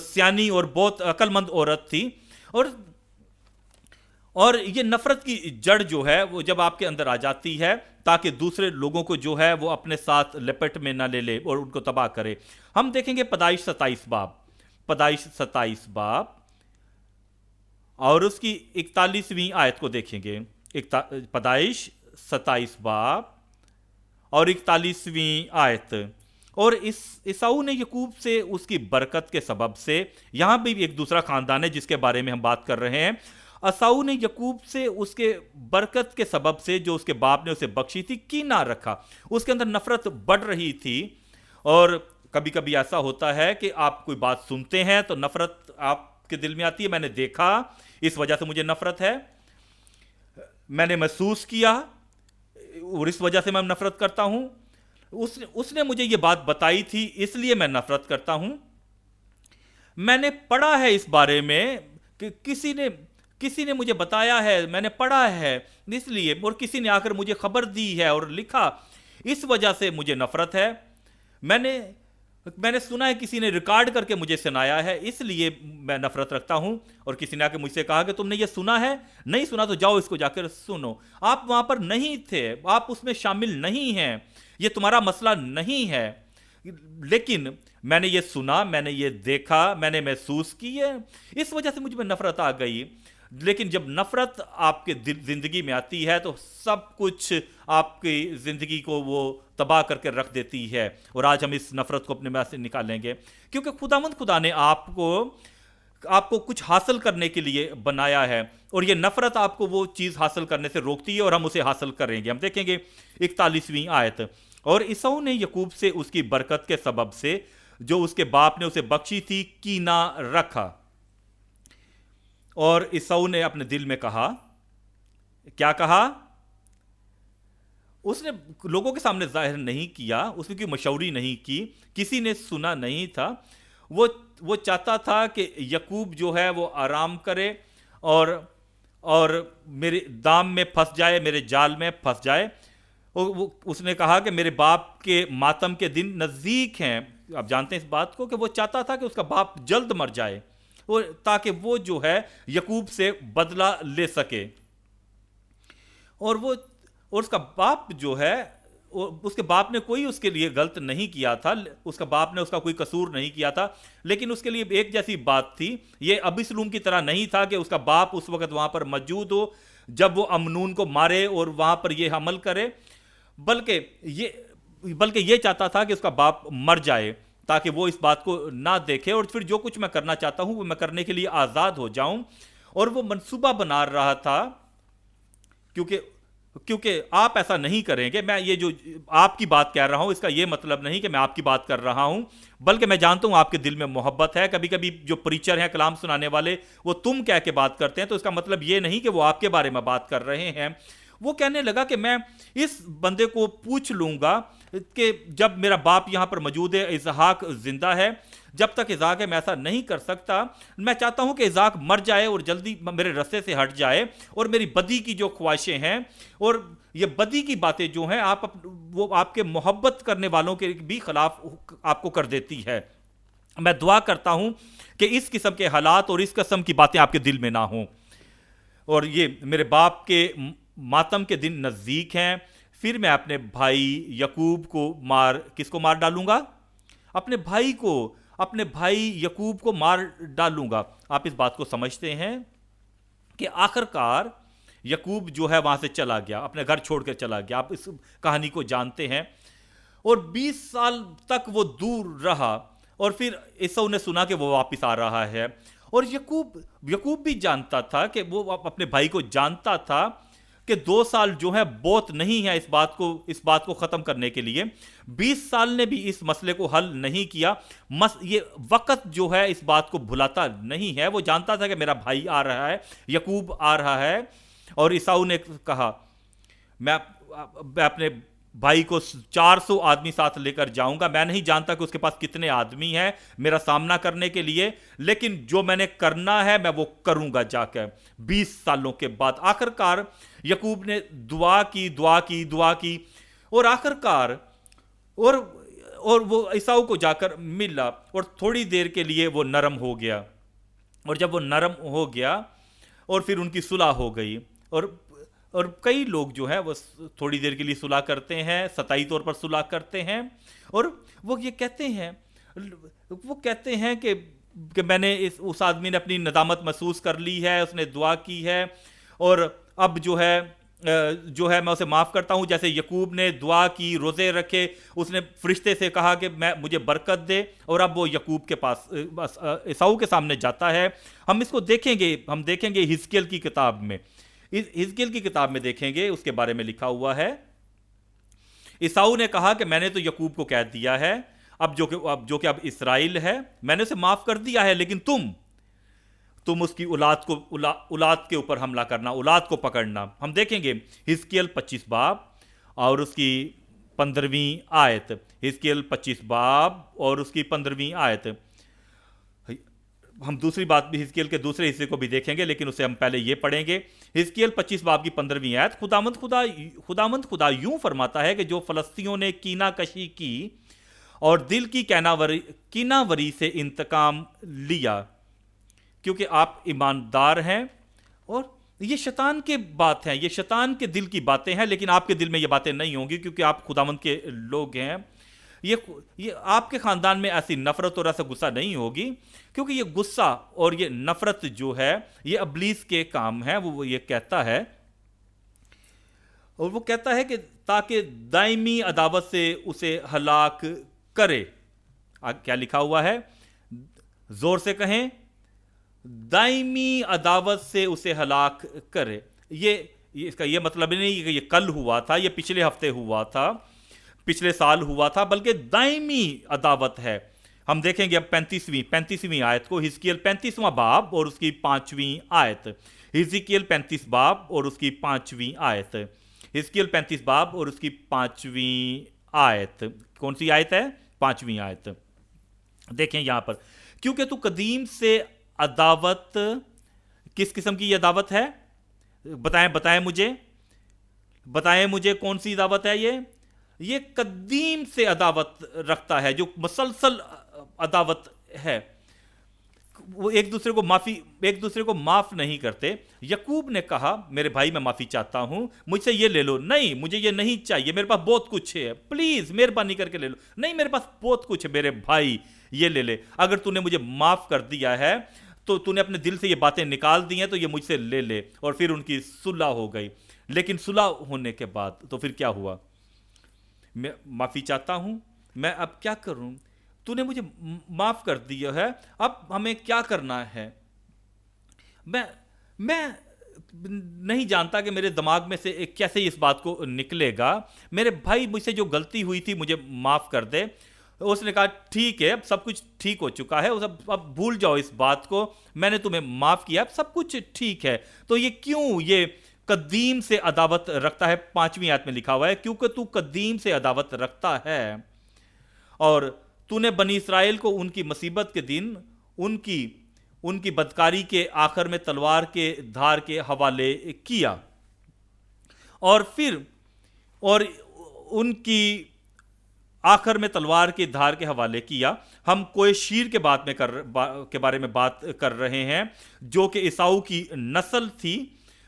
Speaker 1: سیانی اور بہت عقل مند عورت تھی، اور یہ نفرت کی جڑ جو ہے وہ جب آپ کے اندر آ جاتی ہے تاکہ دوسرے لوگوں کو جو ہے وہ اپنے ساتھ لپٹ میں نہ لے اور ان کو تباہ کرے۔ ہم دیکھیں گے پیدائش 27 باب اور اس کی 41ویں آیت کو دیکھیں گے۔ پیدائش 27 باب اور 41ویں آیت۔ اور عیساؤ نے یعقوب سے اس کی برکت کے سبب سے، یہاں بھی ایک دوسرا خاندان ہے جس کے بارے میں ہم بات کر رہے ہیں، عیساؤ نے یعقوب سے اس کے برکت کے سبب سے جو اس کے باپ نے اسے بخشی تھی کینہ رکھا۔ اس کے اندر نفرت بڑھ رہی تھی، اور کبھی کبھی ایسا ہوتا ہے کہ آپ کوئی بات سنتے ہیں تو نفرت آپ کے دل میں آتی ہے، میں نے دیکھا اس وجہ سے مجھے نفرت ہے، میں نے محسوس کیا اور اس وجہ سے میں نفرت کرتا ہوں، اس نے مجھے یہ بات بتائی تھی اس لیے میں نفرت کرتا ہوں، میں نے پڑھا ہے اس بارے میں کہ کسی نے مجھے بتایا ہے، میں نے پڑھا ہے اس لیے، اور کسی نے آ کر مجھے خبر دی ہے اور لکھا، اس وجہ سے مجھے نفرت ہے، میں نے سنا ہے، کسی نے ریکارڈ کر کے مجھے سنایا ہے، اس لیے میں نفرت رکھتا ہوں۔ اور کسی نے آ کے مجھ سے کہا کہ تم نے یہ سنا ہے، نہیں سنا تو جاؤ اس کو جا کر سنو، آپ وہاں پر نہیں تھے، آپ اس میں شامل نہیں ہیں، یہ تمہارا مسئلہ نہیں ہے، لیکن میں نے یہ سنا، میں نے یہ دیکھا، میں نے محسوس کی ہے، اس وجہ سے مجھ میں نفرت آ گئی۔ لیکن جب نفرت آپ کے زندگی میں آتی ہے تو سب کچھ آپ کی زندگی کو وہ تباہ کر کے رکھ دیتی ہے، اور آج ہم اس نفرت کو اپنے میں سے نکالیں گے، کیونکہ خدا نے آپ کو کچھ حاصل کرنے کے لیے بنایا ہے، اور یہ نفرت آپ کو وہ چیز حاصل کرنے سے روکتی ہے، اور ہم اسے حاصل کریں گے۔ ہم دیکھیں گے 41ویں آیت۔ اور عیساؤ نے یعقوب سے اس کی برکت کے سبب سے جو اس کے باپ نے اسے بخشی تھی کینہ رکھا، اور عیساؤ نے اپنے دل میں کہا، کیا کہا؟ اس نے لوگوں کے سامنے ظاہر نہیں کیا، اس نے کوئی مشاوری نہیں کی، کسی نے سنا نہیں تھا، وہ چاہتا تھا کہ یعقوب جو ہے وہ آرام کرے اور میرے دام میں پھنس جائے، میرے جال میں پھنس جائے۔ اس نے کہا کہ میرے باپ کے ماتم کے دن نزدیک ہیں۔ آپ جانتے ہیں اس بات کو کہ وہ چاہتا تھا کہ اس کا باپ جلد مر جائے، تاکہ وہ جو ہے یعقوب سے بدلہ لے سکے، اور اس کا باپ جو ہے، اس کے باپ نے کوئی اس کے لیے غلط نہیں کیا تھا، اس کا باپ نے اس کا کوئی قصور نہیں کیا تھا، لیکن اس کے لیے ایک جیسی بات تھی، یہ ابیسلوم کی طرح نہیں تھا کہ اس کا باپ اس وقت وہاں پر موجود ہو جب وہ امنون کو مارے اور وہاں پر یہ عمل کرے، بلکہ یہ چاہتا تھا کہ اس کا باپ مر جائے تاکہ وہ اس بات کو نہ دیکھے، اور پھر جو کچھ میں کرنا چاہتا ہوں وہ میں کرنے کے لیے آزاد ہو جاؤں۔ اور وہ منصوبہ بنا رہا تھا، کیونکہ آپ ایسا نہیں کریں گے، میں یہ جو آپ کی بات کہہ رہا ہوں اس کا یہ مطلب نہیں کہ میں آپ کی بات کر رہا ہوں، بلکہ میں جانتا ہوں آپ کے دل میں محبت ہے۔ کبھی کبھی جو پریچر ہیں، کلام سنانے والے، وہ تم کہہ کے بات کرتے ہیں، تو اس کا مطلب یہ نہیں کہ وہ آپ کے بارے میں بات کر رہے ہیں۔ وہ کہنے لگا کہ میں اس بندے کو پوچھ لوں گا کہ جب میرا باپ یہاں پر موجود ہے، اسحاق زندہ ہے، جب تک اسحاق ہے میں ایسا نہیں کر سکتا، میں چاہتا ہوں کہ اسحاق مر جائے اور جلدی میرے رستے سے ہٹ جائے، اور میری بدی کی جو خواہشیں ہیں اور یہ بدی کی باتیں جو ہیں وہ آپ کے محبت کرنے والوں کے بھی خلاف آپ کو کر دیتی ہے۔ میں دعا کرتا ہوں کہ اس قسم کے حالات اور اس قسم کی باتیں آپ کے دل میں نہ ہوں۔ اور یہ میرے باپ کے ماتم کے دن نزدیک ہیں، پھر میں اپنے بھائی یعقوب کو کس کو مار ڈالوں گا؟ اپنے بھائی یعقوب کو مار ڈالوں گا۔ آپ اس بات کو سمجھتے ہیں کہ آخر کار یعقوب جو ہے وہاں سے چلا گیا، اپنے گھر چھوڑ کر چلا گیا، آپ اس کہانی کو جانتے ہیں، اور 20 سال تک وہ دور رہا، اور پھر عیساؤ نے سنا کہ وہ واپس آ رہا ہے، اور یعقوب بھی جانتا تھا کہ وہ اپنے بھائی کو جانتا تھا کہ 2 سال جو ہے بہت نہیں ہے اس بات کو ختم کرنے کے لیے. 20 سال نے بھی اس مسئلے کو حل نہیں کیا. یہ وقت جو ہے اس بات کو بھلاتا نہیں ہے. وہ جانتا تھا کہ میرا بھائی آ رہا ہے, یعقوب آ رہا ہے, اور عیساؤ نے کہا میں اپنے بھائی کو 400 آدمی ساتھ لے کر جاؤں گا. میں نہیں جانتا کہ اس کے پاس کتنے آدمی ہیں میرا سامنا کرنے کے لیے, لیکن جو میں نے کرنا ہے میں وہ کروں گا جا کر. 20 سالوں کے بعد آخر کار یعقوب نے دعا کی اور آخر کار اور وہ عیساؤ کو جا کر ملا, اور تھوڑی دیر کے لیے وہ نرم ہو گیا. اور جب وہ نرم ہو گیا اور پھر ان کی صلح ہو گئی, اور کئی لوگ جو ہیں وہ تھوڑی دیر کے لیے صلح کرتے ہیں, سطحی طور پر صلح کرتے ہیں, اور وہ یہ کہتے ہیں کہ میں نے اس آدمی نے اپنی ندامت محسوس کر لی ہے, اس نے دعا کی ہے, اور اب جو ہے میں اسے معاف کرتا ہوں. جیسے یعقوب نے دعا کی, روزے رکھے, اس نے فرشتے سے کہا کہ مجھے برکت دے, اور اب وہ یعقوب کے پاس عیساؤ کے سامنے جاتا ہے. ہم اس کو دیکھیں گے حزقیل کی کتاب میں. حزقیل کی کتاب میں دیکھیں گے, اس کے بارے میں لکھا ہوا ہے. عیساؤ نے کہا کہ میں نے تو یعقوب کو کہہ دیا ہے, اب جو کہ اسرائیل ہے, میں نے اسے معاف کر دیا ہے, لیکن تم اس کی اولاد کے اوپر حملہ کرنا, اولاد کو پکڑنا. ہم دیکھیں گے حزقیل 25 باب اور اس کی 15ویں آیت. حزقیل 25 باب اور اس کی 15ویں آیت. ہم دوسری بات بھی حزقیل کے دوسرے حصے کو بھی دیکھیں گے, لیکن اسے ہم پہلے یہ پڑھیں گے. حزقیل 25 باب کی 15ویں آیت. خداوند خدا یوں فرماتا ہے کہ جو فلسطینیوں نے کینہ کشی کی اور دل کی کینہ وری سے انتقام لیا, کیونکہ آپ ایماندار ہیں, اور یہ شیطان کے بات ہیں, یہ شیطان کے دل کی باتیں ہیں, لیکن آپ کے دل میں یہ باتیں نہیں ہوں گی کیونکہ آپ خداوند کے لوگ ہیں. یہ آپ کے خاندان میں ایسی نفرت اور ایسا غصہ نہیں ہوگی, کیونکہ یہ غصہ اور یہ نفرت جو ہے یہ ابلیس کے کام ہے. وہ یہ کہتا ہے, اور وہ کہتا ہے کہ تاکہ دائمی عداوت سے اسے ہلاک کرے. کیا لکھا ہوا ہے؟ زور سے کہیں, دائمی عداوت سے اسے ہلاک کرے. اس کا یہ مطلب نہیں کہ یہ کل ہوا تھا, یہ پچھلے ہفتے ہوا تھا, پچھلے سال ہوا تھا, بلکہ دائمی عداوت ہے. ہم دیکھیں گے اب 35ویں آیت کو. حزقیل 35واں باب اور اس کی 5ویں آیت. حزقیل 35 باب اور اس کی 5ویں آیت. حزقیل 35 باب اور اس کی 5ویں آیت. کون سی آیت ہے؟ 5ویں آیت. دیکھیں یہاں پر, کیونکہ تو قدیم سے عداوت, کس قسم کی یہ عداوت ہے؟ بتائیں مجھے کون سی عداوت ہے یہ قدیم سے عداوت رکھتا ہے, جو مسلسل عداوت ہے. وہ ایک دوسرے کو معاف نہیں کرتے. یعقوب نے کہا میرے بھائی میں معافی چاہتا ہوں, مجھ سے یہ لے لو. نہیں, مجھے یہ نہیں چاہیے, میرے پاس بہت کچھ ہے, پلیز مہربانی کر کے لے لو. نہیں, میرے پاس بہت کچھ ہے میرے بھائی, یہ لے لے. اگر تو نے مجھے معاف کر دیا ہے تو تو نے اپنے دل سے یہ باتیں نکال دی ہیں, تو یہ مجھ سے لے لے. اور پھر ان کی صلح ہو گئی. لیکن صلح ہونے کے بعد تو پھر کیا ہوا؟ میں معافی چاہتا ہوں, میں اب کیا کروں؟ تو نے مجھے معاف کر دیا ہے, اب ہمیں کیا کرنا ہے؟ میں نہیں جانتا کہ میرے دماغ میں سے کیسے اس بات کو نکلے گا. میرے بھائی, مجھ سے جو غلطی ہوئی تھی مجھے معاف کر دے. اس نے کہا ٹھیک ہے, اب سب کچھ ٹھیک ہو چکا ہے, اب بھول جاؤ اس بات کو, میں نے تمہیں معاف کیا, اب سب کچھ ٹھیک ہے. تو یہ کیوں یہ قدیم سے عداوت رکھتا ہے؟ 5ویں آیت میں لکھا ہوا ہے, کیونکہ تو قدیم سے عداوت رکھتا ہے اور تو نے بنی اسرائیل کو ان کی مصیبت کے دن ان کی بدکاری کے آخر میں تلوار کے دھار کے حوالے کیا, اور ان کی آخر میں تلوار کے دھار کے حوالے کیا. ہم کوئی شیر کے بارے میں بات کر رہے ہیں جو کہ عیساؤ کی نسل تھی.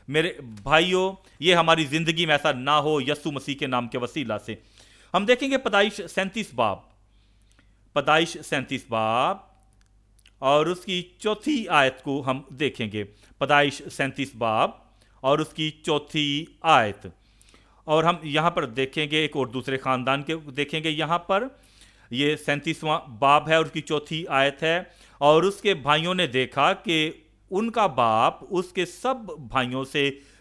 Speaker 1: میرے بھائیوں, یہ ہماری زندگی میں ایسا نہ ہو یسوع مسیح کے نام کے وسیلہ سے. ہم دیکھیں گے پیدائش 37 باب اور اس کی 4تھی آیت کو ہم دیکھیں گے. پیدائش 37 باب اور اس کی 4تھی آیت. اور ہم یہاں پر دیکھیں گے ایک اور دوسرے خاندان کے دیکھیں گے. یہاں پر یہ 37واں باب ہے اور اس کی 4تھی آیت ہے. اور اس کے بھائیوں نے دیکھا کہ ان کا باپ اس کے سب بھائیوں سے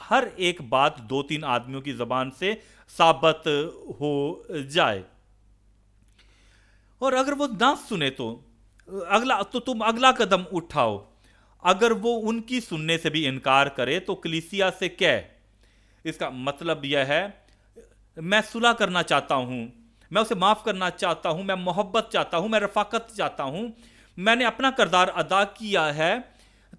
Speaker 1: ہر ایک بات 2-3 آدمیوں کی زبان سے ثابت ہو جائے. اور اگر وہ نہ سنے تو تم اگلا قدم اٹھاؤ. اگر وہ ان کی سننے سے بھی انکار کرے تو کلیسیا سے کہہ. اس کا مطلب یہ ہے میں صلح کرنا چاہتا ہوں, میں اسے معاف کرنا چاہتا ہوں, میں محبت چاہتا ہوں, میں رفاقت چاہتا ہوں, میں نے اپنا کردار ادا کیا ہے,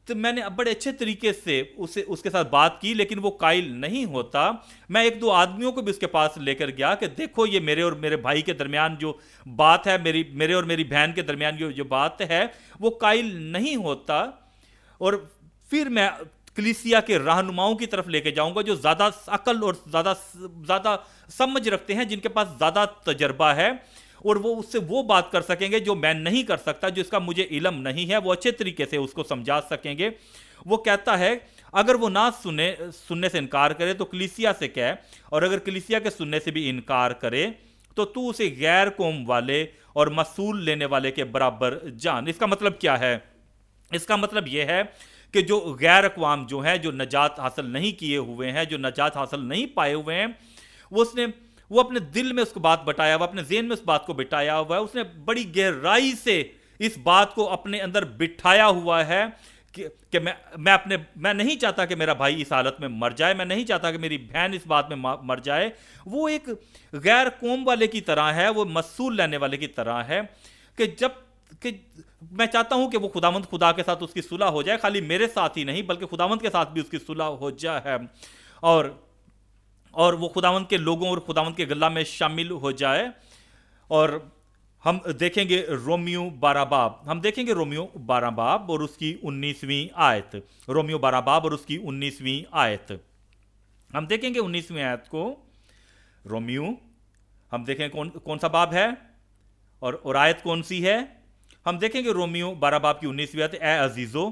Speaker 1: تو میں نے بڑے اچھے طریقے سے اس کے ساتھ بات کی, لیکن وہ قائل نہیں ہوتا. میں 1-2 آدمیوں کو بھی اس کے پاس لے کر گیا کہ دیکھو یہ میرے اور میرے بھائی کے درمیان جو بات ہے, میرے اور میری بہن کے درمیان جو بات ہے, وہ قائل نہیں ہوتا. اور پھر میں کلیسیا کے رہنماؤں کی طرف لے کے جاؤں گا جو زیادہ عقل اور زیادہ سمجھ رکھتے ہیں, جن کے پاس زیادہ تجربہ ہے, اور وہ اس سے وہ بات کر سکیں گے جو میں نہیں کر سکتا, جو اس کا مجھے علم نہیں ہے. وہ اچھے طریقے سے اس کو سمجھا سکیں گے. وہ کہتا ہے اگر وہ نہ سننے سے انکار کرے تو کلیسیا سے کہے, اور اگر کلیسیا کے سننے سے بھی انکار کرے تو اسے غیر قوم والے اور مسئول لینے والے کے برابر جان. اس کا مطلب کیا ہے؟ اس کا مطلب یہ ہے کہ جو غیر اقوام جو ہیں, جو نجات حاصل نہیں کیے ہوئے ہیں, جو نجات حاصل نہیں پائے ہوئے ہیں, وہ اپنے دل میں اس کو بات بٹایا ہوا, اپنے ذہن میں اس بات کو بٹایا ہوا ہے. اس نے بڑی گہرائی سے اس بات کو اپنے اندر بٹھایا ہوا ہے کہ میں نہیں چاہتا کہ میرا بھائی اس حالت میں مر جائے, میں نہیں چاہتا کہ میری بہن اس بات میں مر جائے. وہ ایک غیر قوم والے کی طرح ہے, وہ مسئول لینے والے کی طرح ہے کہ میں چاہتا ہوں کہ وہ خداوند خدا کے ساتھ اس کی صلح ہو جائے, خالی میرے ساتھ ہی نہیں بلکہ خداوند کے ساتھ بھی اس کی صلح ہو جائے, اور وہ خداوند کے لوگوں اور خداوند کے گلہ میں شامل ہو جائے. اور ہم دیکھیں گے رومیو 12 باب, ہم دیکھیں گے رومیو 12 باب اور اس کی 19ویں آیت. رومیو 12 باب اور اس کی 19ویں آیت ہم دیکھیں گے. 19ویں آیت کو رومیو, ہم دیکھیں کون سا باب ہے اور آیت کون سی ہے. ہم دیکھیں گے رومیو 12 باب کی 19ویں آیت. اے عزیزو,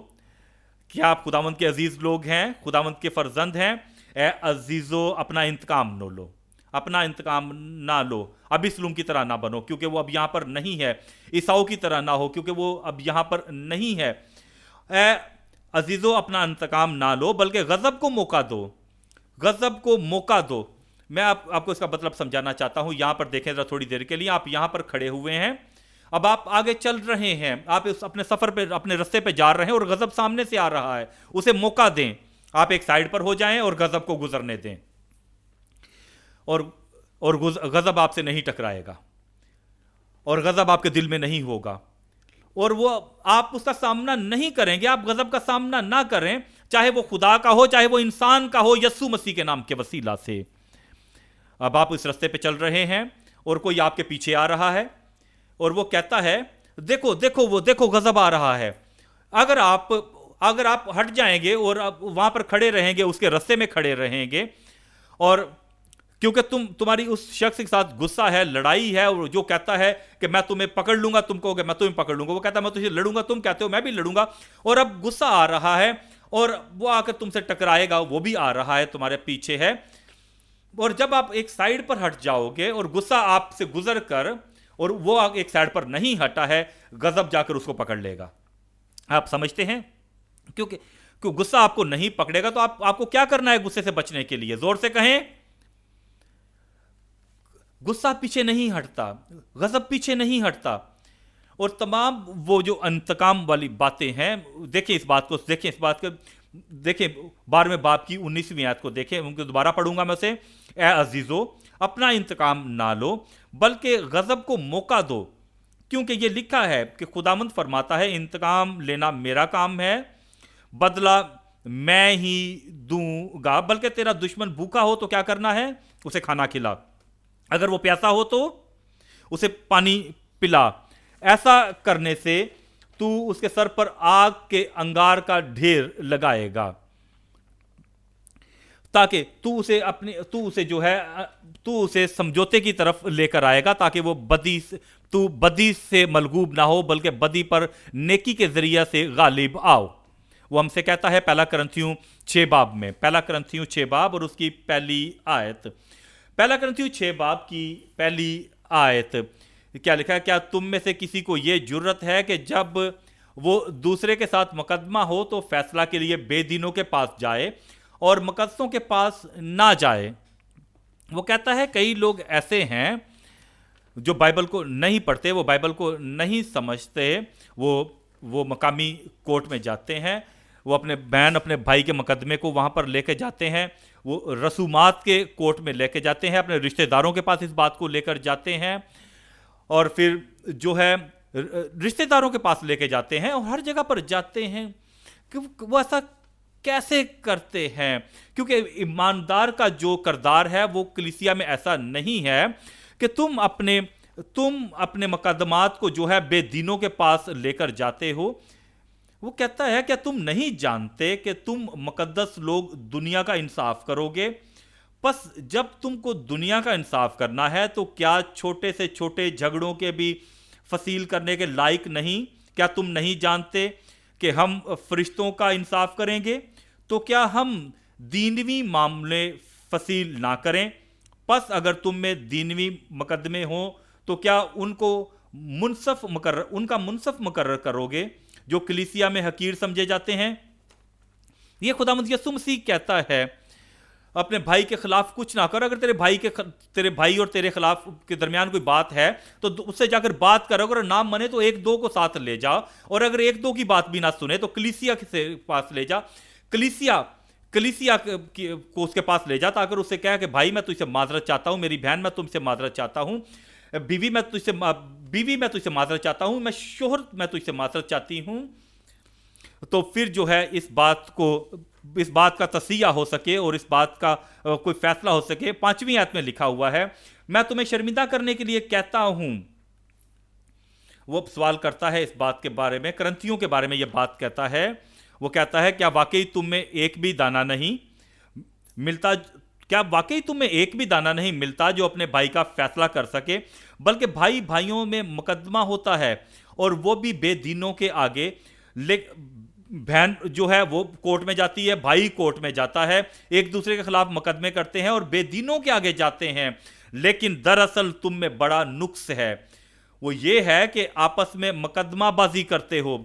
Speaker 1: کیا آپ خداوند کے عزیز لوگ ہیں, خداوند کے فرزند ہیں؟ اے عزیزو, اپنا انتقام نہ لو, اپنا انتقام نہ لو. ابسلوم کی طرح نہ بنو کیونکہ وہ اب یہاں پر نہیں ہے. عیساؤ کی طرح نہ ہو کیونکہ وہ اب یہاں پر نہیں ہے. اے عزیزو, اپنا انتقام نہ لو بلکہ غضب کو موقع دو, غضب کو موقع دو. میں آپ کو اس کا مطلب سمجھانا چاہتا ہوں. یہاں پر دیکھیں ذرا تھوڑی دیر کے لیے. آپ یہاں پر کھڑے ہوئے ہیں, اب آپ آگے چل رہے ہیں, آپ اپنے سفر پہ, اپنے رستے پہ جا رہے ہیں, اور غضب سامنے سے آ رہا ہے. اسے موقع دیں, آپ ایک سائیڈ پر ہو جائیں اور غضب کو گزرنے دیں, اور غضب آپ سے نہیں ٹکرائے گا, اور غضب آپ کے دل میں نہیں ہوگا, اور وہ آپ اس کا سامنا نہیں کریں گے. آپ غضب کا سامنا نہ کریں, چاہے وہ خدا کا ہو, چاہے وہ انسان کا ہو, یسوع مسیح کے نام کے وسیلہ سے. اب آپ اس رستے پہ چل رہے ہیں اور کوئی آپ کے پیچھے آ رہا ہے, اور وہ کہتا ہے دیکھو غضب آ رہا ہے. اگر آپ ہٹ جائیں گے اور وہاں پر کھڑے رہیں گے, اس کے رستے میں کھڑے رہیں گے, اور کیونکہ تمہاری اس شخص کے ساتھ غصہ ہے, لڑائی ہے, اور جو کہتا ہے کہ میں تمہیں پکڑ لوں گا, تم کہو گے میں تمہیں پکڑ لوں گا, وہ کہتا ہے میں تجھے لڑوں گا, تم کہتے ہو میں بھی لڑوں گا, اور اب غصہ آ رہا ہے اور وہ آ کر تم سے ٹکرائے گا, وہ بھی آ رہا ہے, تمہارے پیچھے ہے. اور جب آپ ایک سائیڈ پر ہٹ جاؤ گے اور غصہ آپ سے گزر کر, اور وہ ایک سائیڈ پر نہیں ہٹا ہے, غضب جا کر اس کو پکڑ لے گا. آپ سمجھتے ہیں؟ کیونکہ غصہ آپ کو نہیں پکڑے گا تو آپ کو کیا کرنا ہے غصے سے بچنے کے لیے؟ زور سے کہیں. غصہ پیچھے نہیں ہٹتا, غضب پیچھے نہیں ہٹتا. اور تمام وہ جو انتقام والی باتیں ہیں, دیکھیں اس بات کو, دیکھیں 12ویں باب کی 19ویں آیت کو دیکھیں. ان کو دوبارہ پڑھوں گا میں اسے. اے عزیزو, اپنا انتقام نہ لو بلکہ غضب کو موقع دو, کیونکہ یہ لکھا ہے کہ خداوند فرماتا ہے انتقام لینا میرا کام ہے, بدلہ میں ہی دوں گا. بلکہ تیرا دشمن بھوکا ہو تو کیا کرنا ہے؟ اسے کھانا کھلا, اگر وہ پیاسا ہو تو اسے پانی پلا. ایسا کرنے سے تو اس کے سر پر آگ کے انگار کا ڈھیر لگائے گا, تاکہ تو اسے سمجھوتے کی طرف لے کر آئے گا, تاکہ وہ بدی سے ملغوب نہ ہو بلکہ بدی پر نیکی کے ذریعہ سے غالب آؤ. وہ ہم سے کہتا ہے 1 کرنتھیوں 6 باب میں, 1 کرنتھیوں 6 باب اور اس کی پہلی آیت. 1 کرنتھیوں 6 باب کی پہلی آیت کیا لکھا ہے؟ کیا تم میں سے کسی کو یہ جرت ہے کہ جب وہ دوسرے کے ساتھ مقدمہ ہو تو فیصلہ کے لیے بے دینوں کے پاس جائے اور مقدسوں کے پاس نہ جائے۔ وہ کہتا ہے کئی لوگ ایسے ہیں جو بائبل کو نہیں پڑھتے، وہ بائبل کو نہیں سمجھتے، وہ مقامی کورٹ میں جاتے ہیں، وہ اپنے بہن اپنے بھائی کے مقدمے کو وہاں پر لے کے جاتے ہیں، وہ رسومات کے کورٹ میں لے کے جاتے ہیں، اپنے رشتہ داروں کے پاس اس بات کو لے کر جاتے ہیں، اور پھر جو ہے رشتہ داروں کے پاس لے کے جاتے ہیں، اور ہر جگہ پر جاتے ہیں کہ وہ ایسا کیسے کرتے ہیں؟ کیونکہ ایماندار کا جو کردار ہے وہ کلیسیا میں ایسا نہیں ہے کہ تم اپنے مقدمات کو جو ہے بے دینوں کے پاس لے کر جاتے ہو۔ وہ کہتا ہے کہ تم نہیں جانتے کہ تم مقدس لوگ دنیا کا انصاف کرو گے؟ پس جب تم کو دنیا کا انصاف کرنا ہے تو کیا چھوٹے سے چھوٹے جھگڑوں کے بھی فصیل کرنے کے لائق نہیں؟ کیا تم نہیں جانتے کہ ہم فرشتوں کا انصاف کریں گے؟ تو کیا ہم دینوی معاملے فصیل نہ کریں؟ پس اگر تم میں دینوی مقدمے ہوں تو کیا ان کا منصف مقرر کرو گے جو کلیسیا میں حقیر سمجھے جاتے ہیں؟ یہ خداوند یسوع مسیح کہتا ہے اپنے بھائی کے خلاف کچھ نہ کر۔ اگر تیرے بھائی اور تیرے خلاف کے درمیان کوئی بات ہے تو اس سے جا کر بات کرو، اگر نہ منے تو ایک دو کو ساتھ لے جا، اور اگر ایک دو کی بات بھی نہ سنے تو کلیسیا کے پاس لے جا، کلیسیا کو اس کے پاس لے جا، تاکہ اس سے کہے کہ بھائی میں تجھ سے معذرت چاہتا ہوں، میری بہن میں تم سے معذرت چاہتا ہوں، بیوی میں تجھ سے معذرت چاہتا ہوں، میں شوہر میں تجھ سے معذرت چاہتی ہوں۔ تو پھر جو ہے اس بات کا تصحیح ہو سکے اور اس بات کا کوئی فیصلہ ہو سکے۔ 5ویں آیت میں لکھا ہوا ہے، میں تمہیں شرمندہ کرنے کے لیے کہتا ہوں۔ وہ سوال کرتا ہے اس بات کے بارے میں، کرنتھیوں کے بارے میں یہ بات کہتا ہے۔ وہ کہتا ہے کیا واقعی تم میں ایک بھی دانہ نہیں ملتا جو اپنے بھائی کا فیصلہ کر سکے؟ بلکہ بھائی بھائیوں میں مقدمہ ہوتا ہے، اور وہ بھی بے دینوں کے آگے۔ بہن جو ہے وہ کورٹ میں جاتی ہے، بھائی کورٹ میں جاتا ہے، ایک دوسرے کے خلاف مقدمے کرتے ہیں اور بے دینوں کے آگے جاتے ہیں، لیکن دراصل تم میں بڑا نقص ہے۔ وہ یہ ہے کہ آپس میں مقدمہ بازی کرتے ہو،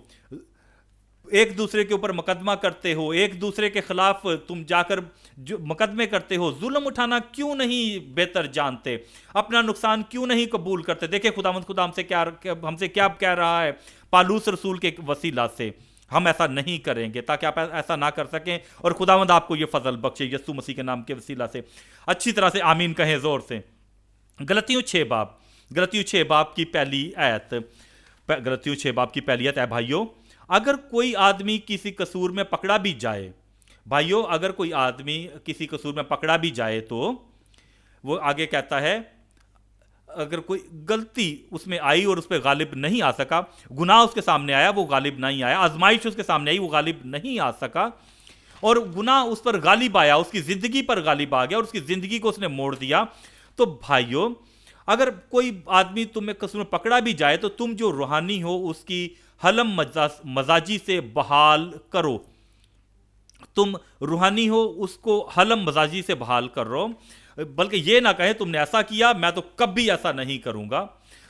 Speaker 1: ایک دوسرے کے اوپر مقدمہ کرتے ہو، ایک دوسرے کے خلاف تم جا کر جو مقدمے کرتے ہو۔ ظلم اٹھانا کیوں نہیں بہتر جانتے؟ اپنا نقصان کیوں نہیں قبول کرتے؟ دیکھیں خداوند ہم سے کیا کہہ رہا ہے پالوس رسول کے وسیلہ سے، ہم ایسا نہیں کریں گے تاکہ آپ ایسا نہ کر سکیں، اور خداوند آپ کو یہ فضل بخشے یسوع مسیح کے نام کے وسیلہ سے۔ اچھی طرح سے آمین کہیں زور سے۔ غلطیوں 6 باب کی پہلی آیت، اے بھائیو اگر کوئی آدمی کسی قصور میں پکڑا بھی جائے تو وہ آگے کہتا ہے اگر کوئی غلطی اس میں آئی اور اس پہ غالب نہیں آ سکا، گناہ اس کے سامنے آیا وہ غالب نہیں آیا، آزمائش اس کے سامنے آئی وہ غالب نہیں آ سکا، اور گناہ اس پر غالب آیا، اس کی زندگی پر غالب آ گیا اور اس کی زندگی کو اس نے موڑ دیا، تو بھائیو اگر کوئی آدمی تم میں قصور میں پکڑا بھی جائے تو تم جو روحانی ہو اس کی حلم مزاجی سے بحال کرو۔ تم روحانی ہو اس کو حلم مزاجی سے بحال کرو، بلکہ یہ نہ کہیں تم نے ایسا کیا میں تو کبھی ایسا نہیں کروں گا۔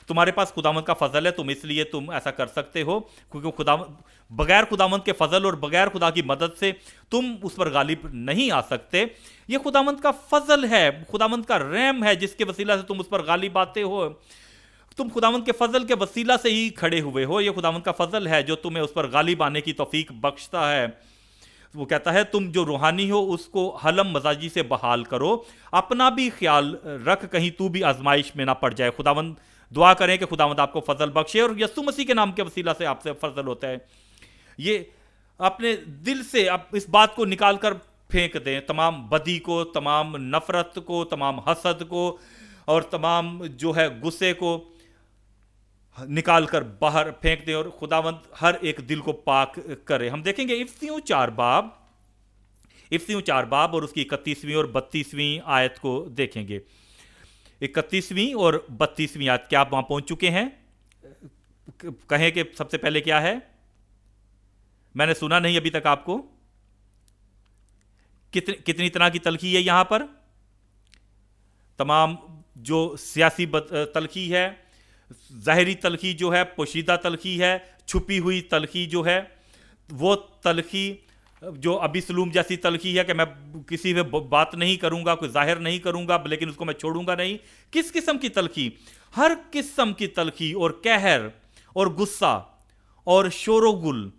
Speaker 1: تمہارے پاس خداوند کا فضل ہے، اس لیے تم ایسا کر سکتے ہو، کیونکہ بغیر خداوند کے فضل اور بغیر خدا کی مدد سے تم اس پر غالب نہیں آ سکتے۔ یہ خداوند کا فضل ہے، خداوند کا رحم ہے جس کے وسیلہ سے تم اس پر غالب آتے ہو۔ تم خداوند کے فضل کے وسیلہ سے ہی کھڑے ہوئے ہو، یہ خداوند کا فضل ہے جو تمہیں اس پر غالب آنے کی توفیق بخشتا ہے۔ وہ کہتا ہے تم جو روحانی ہو اس کو حلم مزاجی سے بحال کرو، اپنا بھی خیال رکھ کہیں تو بھی آزمائش میں نہ پڑ جائے۔ خداوند دعا کریں کہ خداوند آپ کو فضل بخشے، اور یسوع مسیح کے نام کے وسیلہ سے آپ سے فضل ہوتا ہے۔ یہ اپنے دل سے اس بات کو نکال کر پھینک دیں، تمام بدی کو، تمام نفرت کو، تمام حسد کو، اور تمام جو ہے غصے کو نکال کر باہر پھینک دیں، اور خداوند ہر ایک دل کو پاک کرے۔ ہم دیکھیں گے افسیوں 4 باب اور اس کی 31ویں اور 32ویں آیت کو دیکھیں گے۔ 31ویں اور 32ویں آیت، کیا آپ وہاں پہنچ چکے ہیں؟ کہیں کہ سب سے پہلے کیا ہے؟ میں نے سنا نہیں ابھی تک آپ کو۔ کتنی طرح کی تلخی ہے یہاں پر؟ تمام جو سیاسی تلخی ہے، ظاہری تلخی جو ہے، پوشیدہ تلخی ہے، چھپی ہوئی تلخی جو ہے، وہ تلخی جو ابی سلوم جیسی تلخی ہے کہ میں کسی پہ بات نہیں کروں گا، کوئی ظاہر نہیں کروں گا، لیکن اس کو میں چھوڑوں گا نہیں. کس قسم کی تلخی؟ ہر قسم کی تلخی اور قہر اور غصہ اور شور و گل